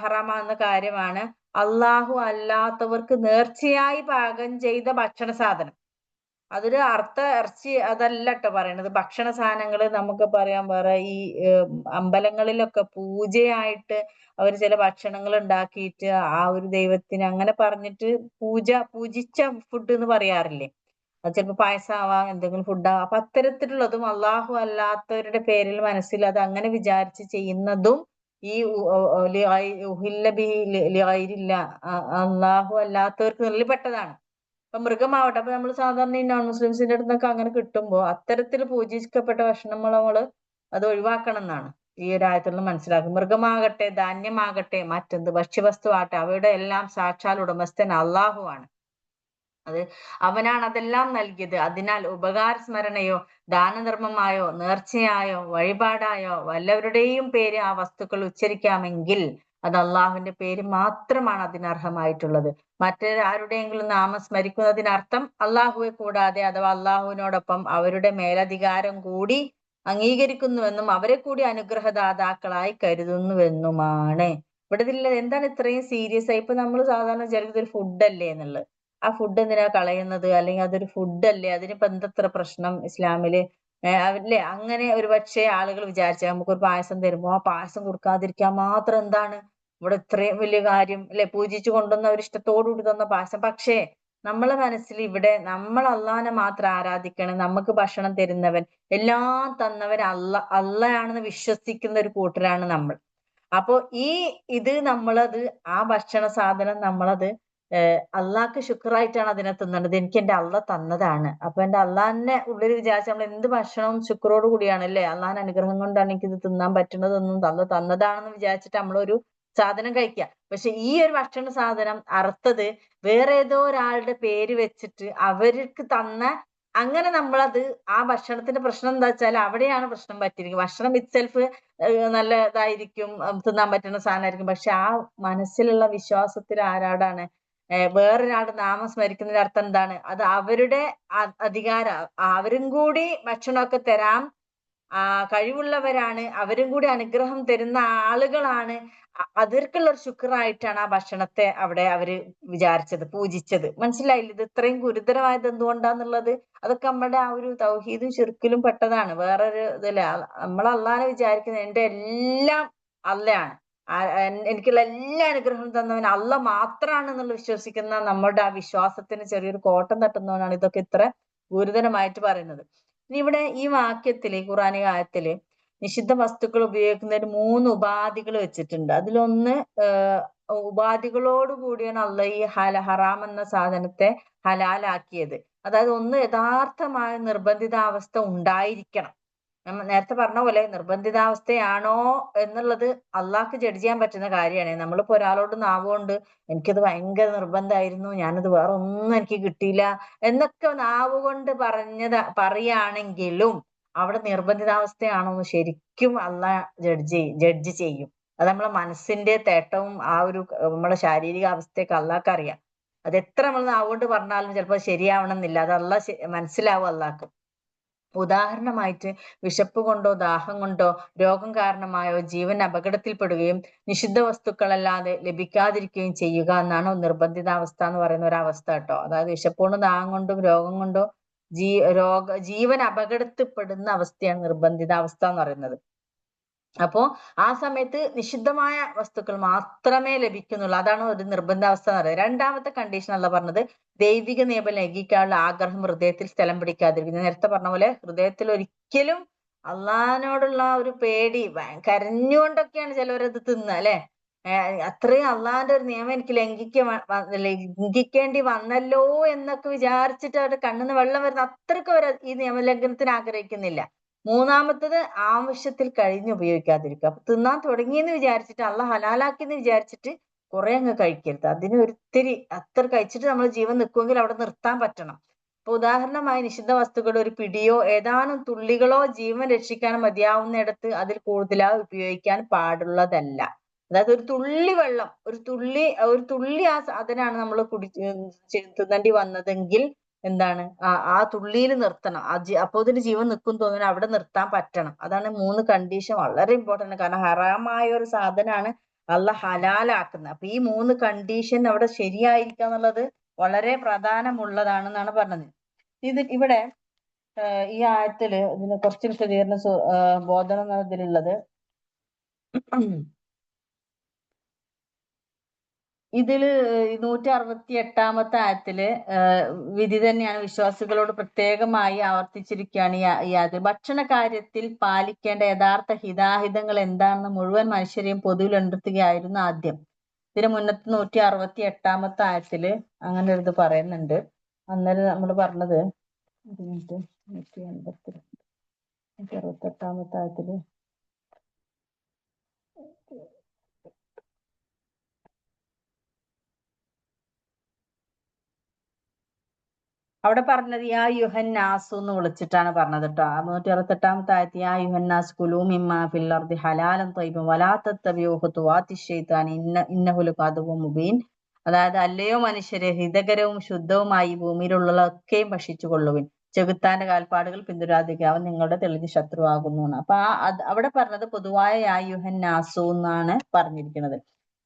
ഹറാമാകുന്ന കാര്യമാണ് അള്ളാഹു അല്ലാത്തവർക്ക് നേർച്ചയായി പാകം ചെയ്ത ഭക്ഷണ സാധനം. അതൊരു ഇറച്ചി അതല്ല ട്ടോ പറയണത്. ഭക്ഷണ സാധനങ്ങള് നമുക്ക് പറയാൻ വേറെ ഈ അമ്പലങ്ങളിലൊക്കെ പൂജയായിട്ട് അവര് ചില ഭക്ഷണങ്ങൾ ഉണ്ടാക്കിയിട്ട് ആ ഒരു ദൈവത്തിന് അങ്ങനെ പറഞ്ഞിട്ട് പൂജിച്ച ഫുഡ് എന്ന് പറയാറില്ലേ? അത് ചിലപ്പോ പായസാവാം, എന്തെങ്കിലും ഫുഡാവാം. അപ്പൊ അത്തരത്തിലുള്ളതും അള്ളാഹു അല്ലാത്തവരുടെ പേരിൽ മനസ്സിൽ അത് അങ്ങനെ വിചാരിച്ച് ചെയ്യുന്നതും ഈ അള്ളാഹു അല്ലാത്തവർക്ക് നെല്ലിപ്പെട്ടതാണ്. ഇപ്പൊ മൃഗമാവട്ടെ, അപ്പൊ നമ്മൾ സാധാരണ ഈ നോൺ മുസ്ലിംസിന്റെ അടുത്തൊക്കെ അങ്ങനെ കിട്ടുമ്പോ അത്തരത്തിൽ പൂജിക്കപ്പെട്ട ഭക്ഷണങ്ങള് അത് ഒഴിവാക്കണം എന്നാണ് ഈ ഒരു ആയത്തിൽ നിന്ന് മനസ്സിലാക്കും. മൃഗമാകട്ടെ, ധാന്യമാകട്ടെ, മറ്റെന്ത് ഭക്ഷ്യവസ്തു ആകട്ടെ, അവയുടെ എല്ലാം സാക്ഷാൽ ഉടമസ്ഥൻ അള്ളാഹു ആണ്. അത് അവനാണ് അതെല്ലാം നൽകിയത്. അതിനാൽ ഉപകാര സ്മരണയോ ദാനധർമ്മമായോ നേർച്ചയായോ വഴിപാടായോ വല്ലവരുടെയും പേര് ആ വസ്തുക്കൾ ഉച്ചരിക്കാമെങ്കിൽ അത് അള്ളാഹുവിന്റെ പേര് മാത്രമാണ് അതിനർഹമായിട്ടുള്ളത്. മറ്റാരുടെയെങ്കിലും നാമം സ്മരിക്കുന്നതിനർത്ഥം അള്ളാഹുവെ കൂടാതെ അഥവാ അള്ളാഹുവിനോടൊപ്പം അവരുടെ മേലധികാരം കൂടി അംഗീകരിക്കുന്നുവെന്നും അവരെ കൂടി അനുഗ്രഹദാതാക്കളായി കരുതുന്നുവെന്നുമാണ്. ഇവിടെ ഇതിൽ എന്താണ് ഇത്രയും സീരിയസ് ആയി? ഇപ്പൊ നമ്മൾ സാധാരണ വിചാരിക്കുന്നത് ഒരു ഫുഡല്ലേ എന്നുള്ളത്. ആ ഫുഡ് എന്തിനാ കളയുന്നത്, അല്ലെങ്കിൽ അതൊരു ഫുഡല്ലേ, അതിനിപ്പോ എന്തത്ര പ്രശ്നം ഇസ്ലാമില്? അല്ലേ? അങ്ങനെ ഒരു പക്ഷേ ആളുകൾ വിചാരിച്ച നമുക്കൊരു പായസം തരുമ്പോ ആ പായസം കൊടുക്കാതിരിക്കാൻ മാത്രം എന്താണ് ഇവിടെ ഇത്രയും വലിയ കാര്യം അല്ലെ? പൂജിച്ചു കൊണ്ടുവന്ന ഒരു ഇഷ്ടത്തോടുകൂടി തന്ന പായസം. പക്ഷേ നമ്മളെ മനസ്സിൽ ഇവിടെ നമ്മൾ അള്ളാനെ മാത്രം ആരാധിക്കണം, നമുക്ക് ഭക്ഷണം തരുന്നവൻ എല്ലാം തന്നവൻ അള്ളയാണെന്ന് വിശ്വസിക്കുന്ന ഒരു കൂട്ടരാണ് നമ്മൾ. അപ്പൊ ഇത് നമ്മളത് ആ ഭക്ഷണ സാധനം നമ്മളത് അള്ളാഹ്ക്ക് ശുക്രായിട്ടാണ് അതിനെ തിന്നേണ്ടത്. എനിക്ക് എന്റെ അള്ള തന്നതാണ്. അപ്പൊ എന്റെ അള്ളാഹിനെ ഉള്ളിൽ വിചാരിച്ച നമ്മൾ എന്ത് ഭക്ഷണവും ശുക്രോട് കൂടിയാണ് അല്ലേ? അള്ളാഹിന്റെ അനുഗ്രഹം കൊണ്ടാണ് എനിക്ക് ഇത് തിന്നാൻ പറ്റുന്നതൊന്നും തന്നതാണെന്ന് വിചാരിച്ചിട്ട് നമ്മളൊരു സാധനം കഴിക്കുക. പക്ഷെ ഈ ഒരു ഭക്ഷണ സാധനം അറുത്തത് വേറെ ഏതോ ഒരാളുടെ പേര് വെച്ചിട്ട് അവർക്ക് തന്ന, അങ്ങനെ നമ്മളത് ആ ഭക്ഷണത്തിന്റെ പ്രശ്നം എന്താ വെച്ചാൽ അവിടെയാണ് പ്രശ്നം പറ്റിയിരിക്കുന്നത്. ഭക്ഷണം ഇറ്റ്സെൽഫ് നല്ല ഇതായിരിക്കും, തിന്നാൻ പറ്റുന്ന സാധനമായിരിക്കും. പക്ഷെ ആ മനസ്സിലുള്ള വിശ്വാസത്തിൽ ആരാടാണ് വേറൊരാളുടെ നാമം സ്മരിക്കുന്നതിന്റെ അർത്ഥം എന്താണ്? അത് അവരുടെ അധികാരം, അവരും കൂടി ഭക്ഷണമൊക്കെ തരാം കഴിവുള്ളവരാണ്, അവരും കൂടി അനുഗ്രഹം തരുന്ന ആളുകളാണ്. അവർക്കുള്ള ഒരു ശുക്രായിട്ടാണ് ആ ഭക്ഷണത്തെ അവിടെ അവര് വിചാരിച്ചത്, പൂജിച്ചത്. മനസ്സിലായില്ല ഇത് ഇത്രയും ഗുരുതരമായത് എന്തുകൊണ്ടാന്നുള്ളത്? അതൊക്കെ നമ്മുടെ ആ ഒരു തൗഹീദും ശിർക്കിലും പെട്ടതാണ്. വേറൊരു ഇതില്ല. നമ്മൾ അള്ളാനെ വിചാരിക്കുന്നത് എന്റെ എല്ലാം അള്ളയാണ്, എനിക്കുള്ള എല്ലാ അനുഗ്രഹവും തന്നവൻ അള്ള മാത്രാണെന്നുള്ള വിശ്വസിക്കുന്ന നമ്മുടെ ആ വിശ്വാസത്തിന് ചെറിയൊരു കോട്ടം തട്ടുന്നവനാണ് ഇതൊക്കെ ഇത്ര ഗുരുതരമായിട്ട് പറയുന്നത്. ഇനി ഇവിടെ ഈ വാക്യത്തില്, ഖുറാനിക ആയത്തില് നിഷിദ്ധ വസ്തുക്കൾ ഉപയോഗിക്കുന്നതിന് 3 ഉപാധികൾ വെച്ചിട്ടുണ്ട്. അതിലൊന്ന് ഉപാധികളോട് കൂടിയാണ് അള്ള ഈ ഹറാം എന്ന സാധനത്തെ ഹലാലാക്കിയത്. അതായത് ഒന്ന് യഥാർത്ഥമായ നിർബന്ധിതാവസ്ഥ ഉണ്ടായിരിക്കണം. നമ്മൾ നേരത്തെ പറഞ്ഞ പോലെ നിർബന്ധിതാവസ്ഥയാണോ എന്നുള്ളത് അള്ളാഹ്ക്ക് ജഡ്ജ് ചെയ്യാൻ പറ്റുന്ന കാര്യമാണ്. നമ്മളിപ്പോ ഒരാളോട് നാവുകൊണ്ട് എനിക്കത് ഭയങ്കര നിർബന്ധമായിരുന്നു, ഞാനത് വേറെ ഒന്നും എനിക്ക് കിട്ടിയില്ല എന്നൊക്കെ നാവുകൊണ്ട് പറയുകയാണെങ്കിലും അവിടെ നിർബന്ധിതാവസ്ഥയാണോ എന്ന് ശരിക്കും അള്ളാഹ് ജഡ്ജ് ചെയ്യും. അത് നമ്മളെ മനസ്സിന്റെ തേട്ടവും ആ ഒരു നമ്മളെ ശാരീരിക അവസ്ഥയൊക്കെ അള്ളാഹ്ക്ക് അറിയാം. അത് എത്ര നമ്മൾ നാവുകൊണ്ട് പറഞ്ഞാലും ചിലപ്പോൾ ശരിയാവണം എന്നില്ല. അത് മനസ്സിലാവും അള്ളാഹ്ക്ക്. ഉദാഹരണമായിട്ട് വിശപ്പ് കൊണ്ടോ ദാഹം കൊണ്ടോ രോഗം കാരണമായോ ജീവൻ അപകടത്തിൽപ്പെടുകയും നിഷിദ്ധ വസ്തുക്കളല്ലാതെ ലഭിക്കാതിരിക്കുകയും ചെയ്യുക എന്നാണ് നിർബന്ധിതാവസ്ഥ എന്ന് പറയുന്ന ഒരു അവസ്ഥ കേട്ടോ. അതായത് വിശപ്പ് കൊണ്ടും ദാഹം കൊണ്ടും രോഗം കൊണ്ടോ ജീവൻ അപകടത്തിൽപ്പെടുന്ന അവസ്ഥയാണ് നിർബന്ധിതാവസ്ഥ എന്ന് പറയുന്നത്. അപ്പോ ആ സമയത്ത് നിഷിദ്ധമായ വസ്തുക്കൾ മാത്രമേ ലഭിക്കുന്നുള്ളൂ. അതാണ് ഒരു നിർബന്ധാവസ്ഥ എന്ന് പറയുന്നത്. രണ്ടാമത്തെ കണ്ടീഷൻ അല്ല പറഞ്ഞത്, ദൈവിക നിയമം ലംഘിക്കാനുള്ള ആഗ്രഹം ഹൃദയത്തിൽ സ്ഥലം പിടിക്കാതിരിക്കുന്നത്. നേരത്തെ പറഞ്ഞ പോലെ ഹൃദയത്തിൽ ഒരിക്കലും അള്ളാഹിനോടുള്ള ഒരു പേടി, കരഞ്ഞുകൊണ്ടൊക്കെയാണ് ചിലവരത് തിന്നുക അല്ലെ? അത്രയും അള്ളാഹിന്റെ ഒരു നിയമം എനിക്ക് ലംഘിക്കേണ്ടി വന്നല്ലോ എന്നൊക്കെ വിചാരിച്ചിട്ട് അവരുടെ കണ്ണിന്ന് വെള്ളം വരുന്ന അത്രയ്ക്ക് അവർ ഈ നിയമലംഘനത്തിന് ആഗ്രഹിക്കുന്നില്ല. മൂന്നാമത്തത് ആവശ്യത്തിൽ കഴിഞ്ഞ് ഉപയോഗിക്കാതിരിക്കുക. അപ്പൊ തിന്നാൻ തുടങ്ങിയെന്ന് വിചാരിച്ചിട്ട് ഹലാലാക്കിയെന്ന് വിചാരിച്ചിട്ട് കുറെ അങ്ങ് കഴിക്കരുത്. അതിന് ഒരിത്തിരി അത്ര കഴിച്ചിട്ട് നമ്മൾ ജീവൻ നിൽക്കുമെങ്കിൽ അവിടെ നിർത്താൻ പറ്റണം. ഇപ്പൊ ഉദാഹരണമായി നിഷിദ്ധ വസ്തുക്കളുടെ ഒരു പിടിയോ ഏതാനും തുള്ളികളോ ജീവൻ രക്ഷിക്കാൻ മതിയാവുന്നിടത്ത് അതിൽ കൂടുതലാ ഉപയോഗിക്കാൻ പാടുള്ളതല്ല. അതായത് ഒരു തുള്ളി വെള്ളം, ഒരു തുള്ളി ആ സാധനമാണ് നമ്മൾ തിന്നേണ്ടി വന്നതെങ്കിൽ എന്താണ് ആ തുള്ളിയിൽ നിർത്തണം. അപ്പോ ഇതിന് ജീവൻ നിൽക്കും തോന്നുന്നു അവിടെ നിർത്താൻ പറ്റണം. അതാണ് 3 കണ്ടീഷൻ വളരെ ഇമ്പോർട്ടന്റ്. കാരണം ഹറാമായ ഒരു സാധനമാണ് അള്ളാഹ് ഹലാലാക്കുന്നത്. അപ്പൊ ഈ 3 കണ്ടീഷൻ അവിടെ ശരിയായിരിക്കുക എന്നുള്ളത് വളരെ പ്രധാനമുള്ളതാണെന്നാണ് പറഞ്ഞത്. ഇവിടെ ഈ ആയത്തില് ഇതിന് കുറച്ച് വിശദീകരണ ബോധനം ഇതിലുള്ളത് ഇതില് 168-ാമത്തെ ആയത്തില് വിധി തന്നെയാണ് വിശ്വാസികളോട് പ്രത്യേകമായി ആവർത്തിച്ചിരിക്കുകയാണ് ഈ ആയത്തിൽ. ഭക്ഷണ കാര്യത്തിൽ പാലിക്കേണ്ട യഥാർത്ഥ ഹിതാഹിതങ്ങൾ എന്താണെന്ന് മുഴുവൻ മനുഷ്യരെയും പൊതുവിൽ ഉണർത്തുകയായിരുന്നു ആദ്യം. ഇതിന് മുന്നത്തെ 168-ാമത്തെ ആയത്തില് അങ്ങനെ ഒരു ഇത് പറയുന്നുണ്ട്. അന്നേരം നമ്മൾ പറഞ്ഞത് 168-ാമത്തെ ആയത്തില് അവിടെ പറഞ്ഞത് യാ യുഹന്നാസു എന്ന് വിളിച്ചിട്ടാണ് പറഞ്ഞത് കേട്ടോ. 168-ാമത്തെ ആയത്ത് യാ യുഹന്നാസ് കുലൂ മിമ്മാ ഫിൽ അർദി ഹലാലൻ ത്വയ്യിബൻ വലാ തത്തബിഉ ഖുതുവാതിശ് ശൈത്താനി ഇന്നഹു ലഅദുവ്വുൻ മുബീൻ. അതായത് അല്ലയോ മനുഷ്യരെ, ഹിതകരവും ശുദ്ധവുമായി ഭൂമിയിലുള്ളതൊക്കെയും ഭക്ഷിച്ചു കൊള്ളുവിൻ, ചെകുത്താന്റെ കാൽപ്പാടുകൾ പിന്തുടരാതിരിക്കുക, അവൻ നിങ്ങളുടെ തെളിഞ്ഞ ശത്രുവാകുന്നു. അപ്പൊ അവിടെ പറഞ്ഞത് പൊതുവായ യാ യുഹന്നാസു എന്നാണ് പറഞ്ഞിരിക്കുന്നത്.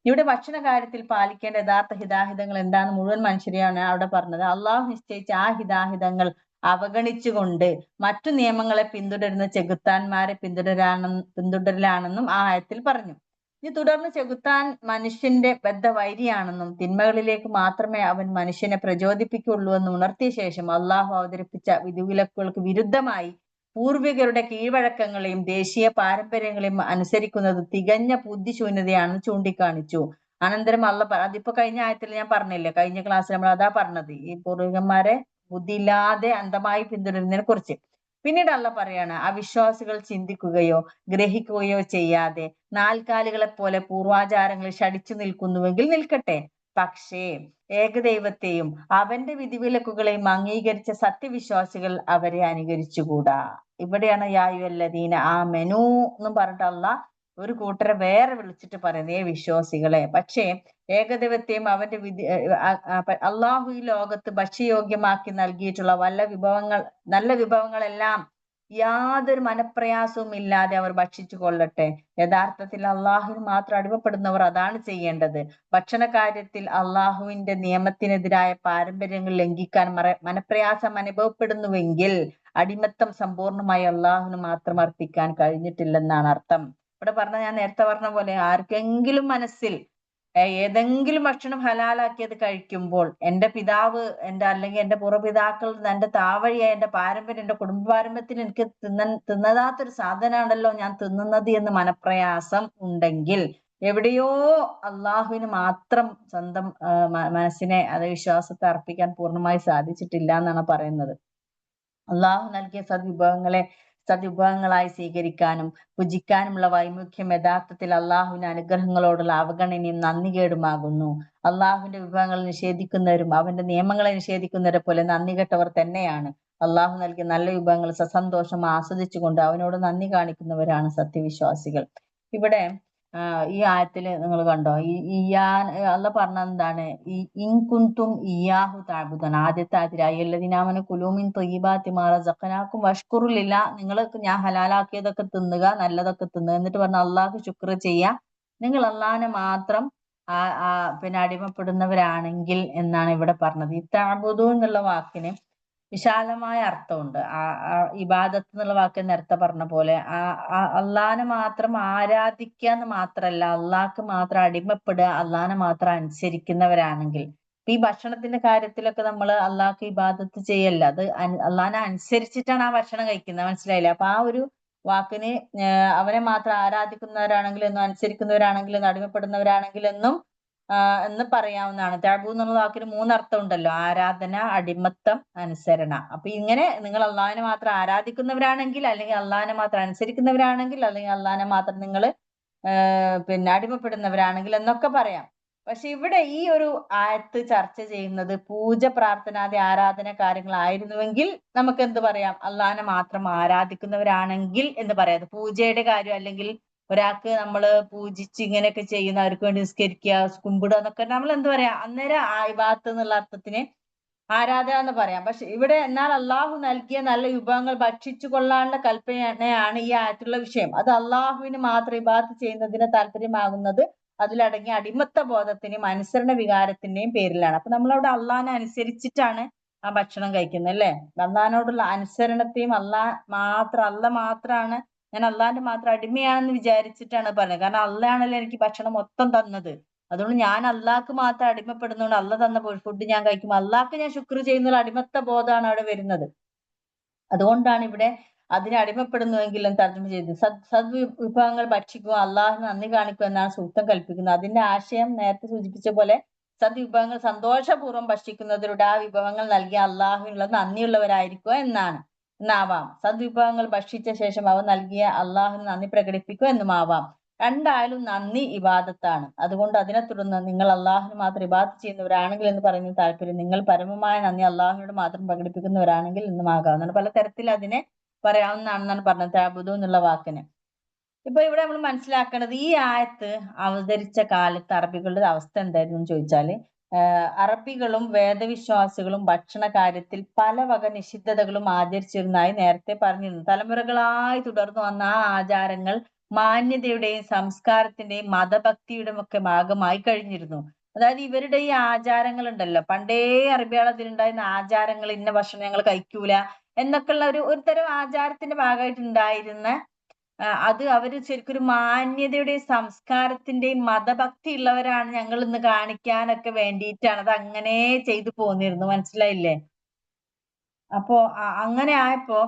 ഇവിടെ ഭക്ഷണ കാര്യത്തിൽ പാലിക്കേണ്ട യഥാർത്ഥ ഹിതാഹിതങ്ങൾ എന്താണെന്ന് മുഴുവൻ മനുഷ്യരെയാണ് അവിടെ പറഞ്ഞത്. അള്ളാഹു നിശ്ചയിച്ച ആ ഹിതാഹിതങ്ങൾ അവഗണിച്ചുകൊണ്ട് മറ്റു നിയമങ്ങളെ പിന്തുടരുന്ന ചെകുത്താന്മാരെ പിന്തുടരലാണെന്നും ആ ആയത്തിൽ പറഞ്ഞു. ഇനി തുടർന്ന് ചെകുത്താൻ മനുഷ്യന്റെ ബദ്ധവൈരിയാണെന്നും തിന്മകളിലേക്ക് മാത്രമേ അവൻ മനുഷ്യനെ പ്രചോദിപ്പിക്കുള്ളൂ എന്നും ഉണർത്തിയ ശേഷം അള്ളാഹു അവതരിപ്പിച്ച വിധിവിലക്കുകൾക്ക് വിരുദ്ധമായി പൂർവികരുടെ കീഴ്വഴക്കങ്ങളെയും ദേശീയ പാരമ്പര്യങ്ങളെയും അനുസരിക്കുന്നത് തികഞ്ഞ ബുദ്ധിശൂന്യതയാണെന്ന് ചൂണ്ടിക്കാണിച്ചു. അനന്തരം അതിപ്പോ കഴിഞ്ഞ ആയത്തിൽ ഞാൻ പറഞ്ഞില്ലേ, കഴിഞ്ഞ ക്ലാസ്സിൽ നമ്മൾ അതാ പറഞ്ഞത്, ഈ പൂർവികന്മാരെ ബുദ്ധിയില്ലാതെ അന്ധമായി പിന്തുടരുന്നതിനെ കുറിച്ച്. പിന്നീട് പറയാണ്, അവിശ്വാസികൾ ചിന്തിക്കുകയോ ഗ്രഹിക്കുകയോ ചെയ്യാതെ നാൽക്കാലികളെ പോലെ പൂർവാചാരങ്ങളിൽ ശടിച്ചു നിൽക്കുന്നുവെങ്കിൽ നിൽക്കട്ടെ. പക്ഷേ ഏകദൈവത്തെയും അവന്റെ വിധിവിലക്കുകളെയും അംഗീകരിച്ച സത്യവിശ്വാസികൾ അവരെ അനുകരിച്ചുകൂടാ. ഇവിടെയാണ് യായുവല്ലദീന ആ മെനു എന്നും പറഞ്ഞിട്ട് ഒരു കൂട്ടരെ വേറെ വിളിച്ചിട്ട് പറയുന്നേ വിശ്വാസികളെ. പക്ഷേ ഏകദൈവത്തെയും അവന്റെ അള്ളാഹു ഈ ലോകത്ത് ഭക്ഷ്യയോഗ്യമാക്കി നൽകിയിട്ടുള്ള നല്ല വിഭവങ്ങളെല്ലാം യാതൊരു മനപ്രയാസവും ഇല്ലാതെ അവർ ഭക്ഷിച്ചു കൊള്ളട്ടെ. യഥാർത്ഥത്തിൽ അള്ളാഹുവിന് മാത്രം അടിമപ്പെടുന്നവർ അതാണ് ചെയ്യേണ്ടത്. ഭക്ഷണ കാര്യത്തിൽ അള്ളാഹുവിന്റെ നിയമത്തിനെതിരായ പാരമ്പര്യങ്ങൾ ലംഘിക്കാൻ മനപ്രയാസം അനുഭവപ്പെടുന്നുവെങ്കിൽ അടിമത്തം സമ്പൂർണമായി അള്ളാഹുവിന് മാത്രം അർപ്പിക്കാൻ കഴിഞ്ഞിട്ടില്ലെന്നാണ് അർത്ഥം. ഇവിടെ ഞാൻ നേരത്തെ പറഞ്ഞ പോലെ ആർക്കെങ്കിലും മനസ്സിൽ ഏതെങ്കിലും ഭക്ഷണം ഹലാലാക്കിയത് കഴിക്കുമ്പോൾ എന്റെ പിതാവ് അല്ലെങ്കിൽ എന്റെ പൂർവ്വപിതാക്കൾ എന്റെ താവഴിയായ എന്റെ പാരമ്പര്യം, എന്റെ കുടുംബ പാരമ്പര്യത്തിന് എനിക്ക് തിന്നതാത്തൊരു സാധനമാണല്ലോ ഞാൻ തിന്നുന്നത് എന്ന് മനപ്രയാസം ഉണ്ടെങ്കിൽ എവിടെയോ അള്ളാഹുവിന് മാത്രം സ്വന്തം മനസ്സിനെ വിശ്വാസത്തെ അർപ്പിക്കാൻ പൂർണ്ണമായി സാധിച്ചിട്ടില്ല എന്നാണ് പറയുന്നത്. അള്ളാഹു നൽകിയ സദ്വിഭവങ്ങളായി സ്വീകരിക്കാനും ഭുജിക്കാനുമുള്ള വൈമുഖ്യം യഥാർത്ഥത്തിൽ അള്ളാഹുവിന്റെ അനുഗ്രഹങ്ങളോടുള്ള അവഗണനയും നന്ദികേടുമാകുന്നു. അള്ളാഹുവിന്റെ വിഭവങ്ങൾ നിഷേധിക്കുന്നവരും അവന്റെ നിയമങ്ങളെ നിഷേധിക്കുന്നവരെ പോലെ നന്ദി കെട്ടവർ തന്നെയാണ്. അള്ളാഹു നൽകിയ നല്ല വിഭവങ്ങൾ സസന്തോഷം ആസ്വദിച്ചുകൊണ്ട് അവനോട് നന്ദി കാണിക്കുന്നവരാണ് സത്യവിശ്വാസികൾ. ഇവിടെ ഈ ആയത്തില് നിങ്ങൾ കണ്ടോ, അള്ള പറഞ്ഞ എന്താണ്, ഇൻകുന്തും ഇയാഹു തഅബുദൂൻ. ആദ്യത്തെ ആയത്തിൽ അയ്യുല്ലദീനാമനു കുലൂ മിൻ ത്വയ്യിബാതി മാ റസഖനാകും വഷ്കുറുലില്ലാ, നിങ്ങൾക്ക് ഞാൻ ഹലാലാക്കിയതൊക്കെ തിന്നുക, നല്ലതൊക്കെ തിന്നുക. എന്നിട്ട് പറഞ്ഞ അള്ളാഹു ശുക്ർ ചെയ്യാ, നിങ്ങൾ അള്ളാഹിനെ മാത്രം അടിമപ്പെടുന്നവരാണെങ്കിൽ എന്നാണ് ഇവിടെ പറഞ്ഞത്. ഈ തഅബുദൂൻ എന്നുള്ള വാക്കിന് വിശാലമായ അർത്ഥമുണ്ട്. ഇബാദത്ത് എന്നുള്ള വാക്ക് നേരത്തെ പറഞ്ഞ പോലെ അള്ളാഹിനെ മാത്രം ആരാധിക്കുക എന്ന് മാത്രല്ല, അള്ളാഹ്ക്ക് മാത്രം അടിമപ്പെടുക, അള്ളാഹിനെ മാത്രം അനുസരിക്കുന്നവരാണെങ്കിൽ. ഈ ഭക്ഷണത്തിന്റെ കാര്യത്തിലൊക്കെ നമ്മൾ അള്ളാഹ്ക്ക് ഇബാദത്ത് ചെയ്യല്ല, അത് അള്ളാഹിനെ അനുസരിച്ചിട്ടാണ് ആ ഭക്ഷണം കഴിക്കുന്നത്. മനസ്സിലായില്ലേ? അപ്പൊ ആ ഒരു വാക്കിന് അവനെ മാത്രം ആരാധിക്കുന്നവരാണെങ്കിലെന്നും അനുസരിക്കുന്നവരാണെങ്കിലെന്നും അടിമപ്പെടുന്നവരാണെങ്കിലെന്നും എന്ന് പറയാവുന്നതാണ്. തഅബു എന്നുള്ള വാക്കിന് 3 അർത്ഥം ഉണ്ടല്ലോ: ആരാധന, അടിമത്തം, അനുസരണ. അപ്പൊ ഇങ്ങനെ നിങ്ങൾ അള്ളാഹിനെ മാത്രം ആരാധിക്കുന്നവരാണെങ്കിൽ, അല്ലെങ്കിൽ അള്ളാഹിനെ മാത്രം അനുസരിക്കുന്നവരാണെങ്കിൽ, അല്ലെങ്കിൽ അള്ളാഹിനെ മാത്രം നിങ്ങൾ അടിമപ്പെടുന്നവരാണെങ്കിൽ എന്നൊക്കെ പറയാം. പക്ഷെ ഇവിടെ ഈ ഒരു ആയത്ത് ചർച്ച ചെയ്യുന്നത് പൂജ, പ്രാർത്ഥനാദി ആരാധന കാര്യങ്ങളായിരുന്നുവെങ്കിൽ നമുക്ക് എന്ത് പറയാം? അള്ളാഹിനെ മാത്രം ആരാധിക്കുന്നവരാണെങ്കിൽ എന്ന് പറയാം. പൂജയുടെ കാര്യം, അല്ലെങ്കിൽ ഒരാൾക്ക് നമ്മള് പൂജിച്ച് ഇങ്ങനെയൊക്കെ ചെയ്യുന്ന, അവർക്ക് വേണ്ടി നിസ്കരിക്കുക, കുമ്പിടുക എന്നൊക്കെ നമ്മൾ എന്ത് പറയാ, അന്നേരം ഇബാദത്ത് എന്നുള്ള അർത്ഥത്തിന് ആരാധന എന്ന് പറയാം. പക്ഷെ ഇവിടെ എന്നാൽ അള്ളാഹു നൽകിയ നല്ല വിഭവങ്ങൾ ഭക്ഷിച്ചു കൊള്ളാനുള്ള കൽപ്പനയാണ് ഈ ആയത്തുള്ള വിഷയം. അത് അള്ളാഹുവിന് മാത്രം ഇബാദത്ത് ചെയ്യുന്നതിന് താല്പര്യമാകുന്നത് അതിലടങ്ങിയ അടിമത്ത ബോധത്തിന്റെയും അനുസരണ വികാരത്തിന്റെയും പേരിലാണ്. അപ്പൊ നമ്മളവിടെ അള്ളാഹിനെ അനുസരിച്ചിട്ടാണ് ആ ഭക്ഷണം കഴിക്കുന്നത് അല്ലെ. അള്ളാഹിനോടുള്ള അനുസരണത്തെയും അല്ല മാത്രമാണ്, ഞാൻ അള്ളാഹിന്റെ മാത്രം അടിമയാണെന്ന് വിചാരിച്ചിട്ടാണ് പറയുന്നത്. കാരണം അള്ളാഹാണല്ലോ എനിക്ക് ഭക്ഷണം മൊത്തം തന്നത്. അതുകൊണ്ട് ഞാൻ അള്ളാഹ്ക്ക് മാത്രം അടിമപ്പെടുന്നതുകൊണ്ട് അള്ള തന്ന ഫുഡ് ഞാൻ കഴിക്കുമ്പോൾ അള്ളാഹ്ക്ക് ഞാൻ ശുക്ർ ചെയ്യുന്ന അടിമത്ത ബോധമാണ് അവിടെ വരുന്നത്. അതുകൊണ്ടാണ് ഇവിടെ അതിനെ അടിമപ്പെടുന്നുവെങ്കിൽ തർജ്ജമ ചെയ്തത്. സദ്വിഭവങ്ങൾ ഭക്ഷിക്കുക, അള്ളാഹിന് നന്ദി കാണിക്കുക എന്നാണ് സൂക്തം കൽപ്പിക്കുന്നത്. അതിന്റെ ആശയം നേരത്തെ സൂചിപ്പിച്ച പോലെ സദ്വിഭവങ്ങൾ സന്തോഷപൂർവ്വം ഭക്ഷിക്കുന്നതിലൂടെ ആ വിഭവങ്ങൾ നൽകിയ അള്ളാഹുവിനുള്ള നന്ദിയുള്ളവരായിരിക്കുക എന്നാവാം. സദ്വിഭവങ്ങൾ ഭക്ഷിച്ച ശേഷം അവ നൽകിയ അള്ളാഹുവിന് നന്ദി പ്രകടിപ്പിക്കുക എന്നുമാവാം. രണ്ടായാലും നന്ദി ഇബാദത്താണ്. അതുകൊണ്ട് അതിനെ തുടർന്ന് നിങ്ങൾ അള്ളാഹുവിന് മാത്രം ഇബാദത്ത് ചെയ്യുന്നവരാണെങ്കിൽ എന്ന് പറയുന്ന താല്പര്യം നിങ്ങൾ പരമമായ നന്ദി അള്ളാഹുവിനോട് മാത്രം പ്രകടിപ്പിക്കുന്നവരാണെങ്കിൽ എന്നുമാകാവുന്നതാണ്. പല തരത്തിൽ അതിനെ പറയാവുന്നതാണെന്നാണ് പറഞ്ഞത് തഅബുദു എന്നുള്ള വാക്കിന്. ഇപ്പൊ ഇവിടെ നമ്മൾ മനസ്സിലാക്കേണ്ടത് ഈ ആയത്ത് അവതരിച്ച കാലത്ത് അറബികളുടെ അവസ്ഥ എന്തായിരുന്നു എന്ന് ചോദിച്ചാല്, അറബികളും വേദവിശ്വാസികളും ഭക്ഷണ കാര്യത്തിൽ പല വക നിഷിദ്ധതകളും ആചരിച്ചിരുന്നതായി നേരത്തെ പറഞ്ഞിരുന്നു. തലമുറകളായി തുടർന്നു വന്ന ആ ആചാരങ്ങൾ മാന്യതയുടെയും സംസ്കാരത്തിന്റെയും മതഭക്തിയുടെയും ഒക്കെ ഭാഗമായി കഴിഞ്ഞിരുന്നു. അതായത് ഇവരുടെ ഈ ആചാരങ്ങൾ ഉണ്ടല്ലോ, പണ്ടേ അറബികളതിലുണ്ടായിരുന്ന ആചാരങ്ങൾ, ഇന്ന ഭക്ഷണം ഞങ്ങൾ കഴിക്കൂല എന്നൊക്കെയുള്ള ഒരു തരം ആചാരത്തിന്റെ ഭാഗമായിട്ട് ഉണ്ടായിരുന്ന അത് അവര് ശരിക്കും ഒരു മാന്യതയുടെയും സംസ്കാരത്തിന്റെയും മതഭക്തി ഉള്ളവരാണ് ഞങ്ങൾ ഇന്ന് കാണിക്കാനൊക്കെ വേണ്ടിയിട്ടാണ് അത് അങ്ങനെ ചെയ്തു പോന്നിരുന്നു. മനസ്സിലായില്ലേ? അപ്പോ അങ്ങനെ ആയപ്പോ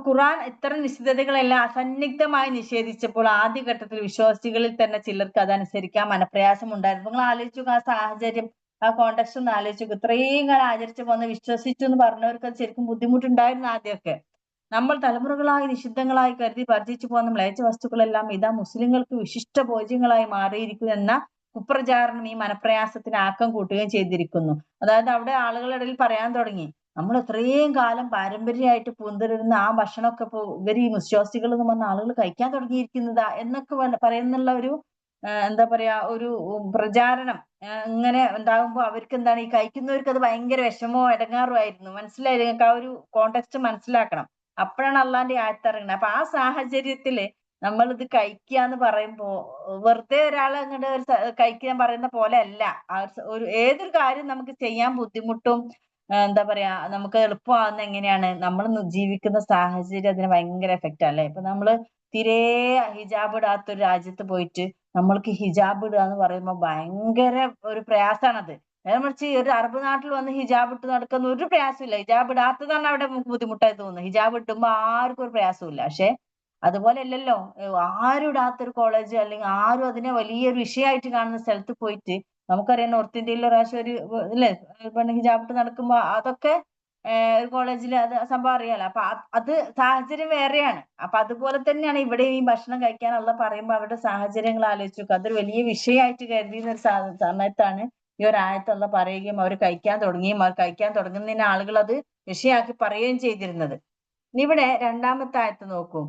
ഖുർആൻ ഇത്തരം നിഷിദ്ധതകളെല്ലാം അസന്നിഗ്ധമായി നിഷേധിച്ചപ്പോൾ ആദ്യഘട്ടത്തിൽ വിശ്വാസികളിൽ തന്നെ ചിലർക്ക് അതനുസരിക്കാൻ മനപ്രയാസം ഉണ്ടായിരുന്നു. നിങ്ങൾ ആലോചിച്ചു ആ സാഹചര്യം, ആ കോണ്ടെക്സ്റ്റ് ഒന്ന് ആലോചിച്ചു. ഇത്രയും കാലം ആചരിച്ചു പോന്ന് വിശ്വസിച്ചു എന്ന് പറഞ്ഞവർക്ക് അത് ശരിക്കും ബുദ്ധിമുട്ടുണ്ടായിരുന്നു ആദ്യമൊക്കെ. നമ്മൾ തലമുറകളായി നിഷിദ്ധങ്ങളായി കരുതി വർജിച്ചു പോകുന്ന മ്ലേച്ഛ വസ്തുക്കളെല്ലാം ഇതാ മുസ്ലിങ്ങൾക്ക് വിശിഷ്ട ഭോജ്യങ്ങളായി മാറിയിരിക്കുന്നു എന്ന കുപ്രചാരണം ഈ മനപ്രയാസത്തിന് ആക്കം കൂട്ടുകയും ചെയ്തിരിക്കുന്നു. അതായത് അവിടെ ആളുകളുടെ ഇടയിൽ പറയാൻ തുടങ്ങി, നമ്മൾ എത്രയും കാലം പാരമ്പര്യമായിട്ട് പിന്തുടരുന്ന ആ ഭക്ഷണമൊക്കെ ഇപ്പൊ ഇവർ ഈ വിശ്വാസികൾ എന്ന് പറഞ്ഞ ആളുകൾ കഴിക്കാൻ തുടങ്ങിയിരിക്കുന്നതാ എന്നൊക്കെ പറയുന്നുള്ള ഒരു എന്താ പറയാ ഒരു പ്രചാരണം ഇങ്ങനെ ഉണ്ടാകുമ്പോ അവർക്ക് എന്താണ്, ഈ കഴിക്കുന്നവർക്ക് അത് ഭയങ്കര വിഷമോ ഇടങ്ങാറും ആയിരുന്നു. മനസ്സിലായില്ലേ? നിങ്ങൾക്ക് ആ ഒരു കോണ്ടെക്സ്റ്റ് മനസ്സിലാക്കണം. അപ്പോഴാണ് അള്ളാന്റെ ആയത്തിറങ്ങുന്നത്. അപ്പൊ ആ സാഹചര്യത്തില് നമ്മൾ ഇത് കഴിക്കുക എന്ന് പറയുമ്പോ വെറുതെ ഒരാളെ അങ്ങോട്ട് കഴിക്കാൻ പറയുന്ന പോലെ അല്ല. ഏതൊരു കാര്യം നമുക്ക് ചെയ്യാൻ ബുദ്ധിമുട്ടും എന്താ പറയാ നമുക്ക് എളുപ്പമാകുന്ന എങ്ങനെയാണ്, നമ്മൾ ജീവിക്കുന്ന സാഹചര്യം അതിന് ഭയങ്കര എഫക്റ്റ് അല്ലേ. ഇപ്പൊ നമ്മള് തീരെ ഹിജാബ് ഇടാത്ത ഒരു രാജ്യത്ത് പോയിട്ട് നമ്മൾക്ക് ഹിജാബ് ഇടുക എന്ന് പറയുമ്പോൾ ഭയങ്കര ഒരു പ്രയാസമാണത്. നേരെ മറിച്ച് ഒരു അറബ് നാട്ടിൽ വന്ന് ഹിജാബ് ഇട്ട് നടക്കുന്ന ഒരു പ്രയാസമില്ല. ഹിജാബ് ഇടാത്തതാണ് അവിടെ ബുദ്ധിമുട്ടായി തോന്നുന്നത്. ഹിജാബ് ഇട്ടുമ്പോ ആർക്കും ഒരു പ്രയാസമില്ല. പക്ഷെ അതുപോലെ അല്ലല്ലോ, ആരും ഇടാത്തൊരു കോളേജ് അല്ലെങ്കിൽ ആരും അതിനെ വലിയൊരു വിഷയമായിട്ട് കാണുന്ന സ്ഥലത്ത് പോയിട്ട്, നമുക്കറിയാം നോർത്ത് ഇന്ത്യയിൽ ഒരു പ്രാവശ്യം ഒരു ഇല്ലേ പെണ്ണ് ഹിജാബ് ഇട്ട് നടക്കുമ്പോ അതൊക്കെ ഒരു കോളേജിൽ അത് സംഭവം അറിയാലോ. അപ്പൊ അത് സാഹചര്യം വേറെയാണ്. അപ്പൊ അതുപോലെ തന്നെയാണ് ഇവിടെ ഈ ഭക്ഷണം കഴിക്കാനുള്ള പറയുമ്പോ അവരുടെ സാഹചര്യങ്ങൾ ആലോചിച്ച് നോക്കുക. അതൊരു വലിയ വിഷയമായിട്ട് കരുതിയുന്ന ഒരു സമയത്താണ് ഈ ഒരു ആയത്തുള്ള പറയുകയും അവർ കഴിക്കാൻ തുടങ്ങുന്നതിന് ആളുകൾ അത് വിഷയമാക്കി പറയുകയും ചെയ്തിരുന്നത്. ഇവിടെ രണ്ടാമത്തെ ആയത്ത് നോക്കൂ.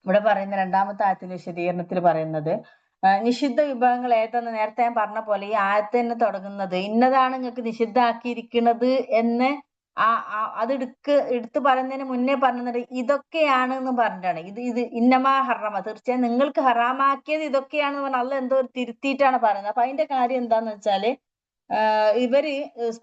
ഇവിടെ പറയുന്ന രണ്ടാമത്തെ ആയത്തിന്റെ വിശദീകരണത്തിൽ പറയുന്നത് നിഷിദ്ധ വിഭവങ്ങൾ ഏതെന്ന് നേരത്തെ ഞാൻ പറഞ്ഞ പോലെ ഈ ആയത്ത് തന്നെ തുടങ്ങുന്നത് ഇന്നതാണ് നിങ്ങൾക്ക് നിഷിദ്ധമാക്കിയിരിക്കുന്നത് എന്ന് അത് എടുത്ത് പറയുന്നതിന് മുന്നേ പറഞ്ഞത് ഇതൊക്കെയാണ് എന്ന് പറഞ്ഞിട്ടാണ്. ഇത് ഇന്നമാ ഹറാമ, തീർച്ചയായും നിങ്ങൾക്ക് ഹറാമാക്കിയത് ഇതൊക്കെയാണെന്ന് പറഞ്ഞാൽ അള്ള എന്തോ തിരുത്തിയിട്ടാണ് പറയുന്നത്. അപ്പൊ അതിന്റെ കാര്യം എന്താന്ന് വെച്ചാല് ഇവര്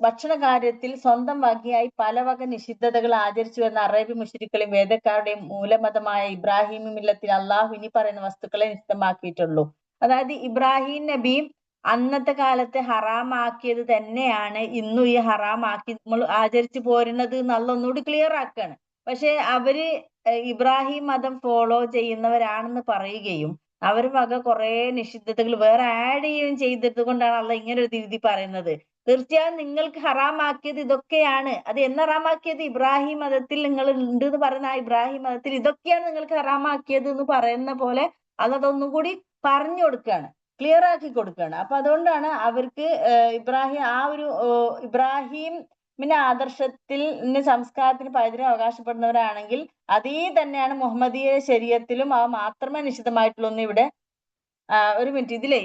ഭക്ഷണ കാര്യത്തിൽ സ്വന്തം വകയായി പല വക നിഷിദ്ധതകൾ ആചരിച്ചു വരുന്ന അറേബ്യ മുശ്രിക്കുകളെയും വേദക്കാരുടെയും മൂലമതമായ ഇബ്രാഹിം മില്ലത്തിൽ അള്ളാഹു ഇനി പറയുന്ന വസ്തുക്കളെ നിഷിദ്ധമാക്കിയിട്ടുള്ളൂ. അതായത് ഇബ്രാഹിം നബി അന്നത്തെ കാലത്ത് ഹറാമാക്കിയത് തന്നെയാണ് ഇന്നും ഈ ഹറാമാക്കി നമ്മൾ ആചരിച്ചു പോരുന്നത് എന്നുള്ള ഒന്നുകൂടി ക്ലിയർ ആക്കുകയാണ്. പക്ഷെ അവര് ഇബ്രാഹിം മതം ഫോളോ ചെയ്യുന്നവരാണെന്ന് പറയുകയും അവർ വക കുറെ നിഷിദ്ധതകൾ വേറെ ആഡ് ചെയ്യുകയും ചെയ്തത് കൊണ്ടാണ് അള്ള ഇങ്ങനെ ഒരു രീതി പറയുന്നത്. തീർച്ചയായും നിങ്ങൾക്ക് ഹറാമാക്കിയത് ഇതൊക്കെയാണ്. അത് എന്ന് ഹറാമാക്കിയത്? ഇബ്രാഹിം മതത്തിൽ നിങ്ങൾ ഉണ്ട് എന്ന് പറയുന്ന ആ ഇബ്രാഹിം മതത്തിൽ ഇതൊക്കെയാണ് നിങ്ങൾക്ക് ഹറാമാക്കിയത് എന്ന് പറയുന്ന പോലെ അതൊന്നും കൂടി പറഞ്ഞു കൊടുക്കുകയാണ്, ക്ലിയർ ആക്കി കൊടുക്കുകയാണ്. അപ്പൊ അതുകൊണ്ടാണ് അവർക്ക് ഇബ്രാഹിം ആ ഒരു ഇബ്രാഹിമിന്റെ ആദർശത്തിൽ സംസ്കാരത്തിന് പൈതൃകം അവകാശപ്പെടുന്നവരാണെങ്കിൽ അതേ തന്നെയാണ് മുഹമ്മദീയ ശരീഅത്തിലും അവ മാത്രമേ നിഷിദ്ധമായിട്ടുള്ളൂ എന്ന് ഇവിടെ ഒരു മിനിറ്റ് ഇതിലേ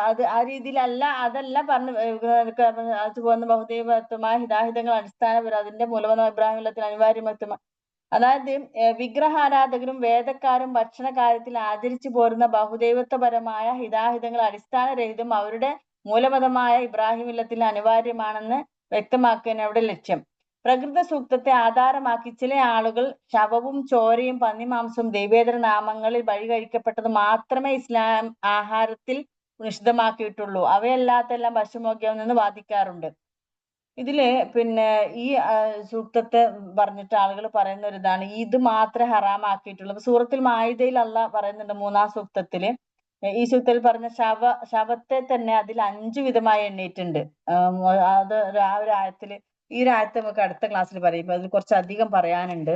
അത് ആ രീതിയിലല്ല, അതല്ല പറഞ്ഞു അത് പോകുന്ന ബഹുദൈവത്വമായ ഹിതാഹിതങ്ങൾ അടിസ്ഥാനപരം അതിന്റെ മൂലമെന്ന ഇബ്രാഹിം അനിവാര്യമത്വം. അതായത് വിഗ്രഹാരാധകരും വേദക്കാരും ഭക്ഷണ കാര്യത്തിൽ ആചരിച്ചു പോരുന്ന ബഹുദൈവത്വപരമായ ഹിതാഹിതങ്ങൾ അടിസ്ഥാനരഹിതം അവരുടെ മൂലമതമായ ഇബ്രാഹിമില്ലത്തിൽ അനിവാര്യമാണെന്ന് വ്യക്തമാക്കുകയാണ് അവിടെ ലക്ഷ്യം. പ്രകൃത സൂക്തത്തെ ആധാരമാക്കി ചില ആളുകൾ ശവവും ചോരയും പന്നിമാംസവും ദൈവേതര നാമങ്ങളിൽ ബലി കഴിക്കപ്പെട്ടത് മാത്രമേ ഇസ്ലാം ആഹാരത്തിൽ നിഷിദ്ധമാക്കിയിട്ടുള്ളൂ, അവയല്ലാത്തെല്ലാം ഭക്ഷ്യമോഗ്യമെന്ന് വാദിക്കാറുണ്ട്. ഇതില് പിന്നെ ഈ സൂക്തത്തെ പറഞ്ഞിട്ട് ആളുകൾ പറയുന്ന ഒരു ഇതാണ്, ഇത് മാത്രമേ ഹറാമാക്കിയിട്ടുള്ളൂ. സൂറത്തിൽ മായിദയിൽ അള്ളാഹ് പറയുന്നുണ്ട് 3-ാം സൂക്തത്തില്, ഈ സൂക്തത്തിൽ പറഞ്ഞ ശവത്തെ തന്നെ അതിൽ 5 വിധമായി എണ്ണീയിട്ടുണ്ട്. അത് ആ ഒരു ആയത്തില്, ഈ ഒരു ആയത്ത് നമുക്ക് അടുത്ത ക്ലാസ്സിൽ പറയും. അതിൽ കുറച്ചധികം പറയാനുണ്ട്.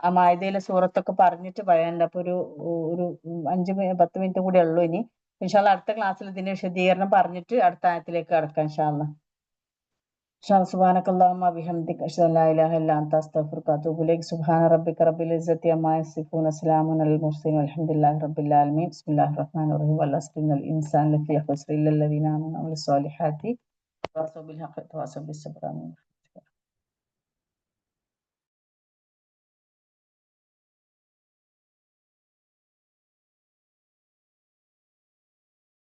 ആ മായിദയിലെ സൂറത്തൊക്കെ പറഞ്ഞിട്ട് പറയാനുണ്ട്. അപ്പൊ ഒരു 5-10 മിനിറ്റ് കൂടെ ഉള്ളൂ ഇനി. ഇൻഷാ അല്ലാഹ് അടുത്ത ക്ലാസ്സിൽ ഇതിന്റെ വിശദീകരണം പറഞ്ഞിട്ട് അടുത്ത ആയത്തിലേക്ക് കടക്കാം ഇൻഷാ അല്ലാഹ്. സുബ്ഹാനകല്ലാഹുമ്മ ബിഹംദിക അശ്ഹദു അല്ലാ ഇലാഹ ഇല്ലാ അൻത അസ്തഗ്ഫിറുക വഅതൂബു ഇലൈക്. സുബ്ഹാന റബ്ബിക റബ്ബിൽ ഇസ്സത്തി അമ്മാ യസിഫൂൻ വസ്സലാമുൻ അലൽ മുർസലീൻ വൽഹംദുലില്ലാഹി റബ്ബിൽ ആലമീൻ. ബിസ്മില്ലാഹിർ റഹ്മാനിർ റഹീം. വൽ അസ്രി ഇന്നൽ ഇൻസാന ലഫീ ഖുസ്ർ ഇല്ലൽ ലദീന ആമനു വഅമിലു സ്വാലിഹാത്തി വതവാസൗ ബിൽ ഹഖ് വതവാസൗ ബിസ് സബ്ർ.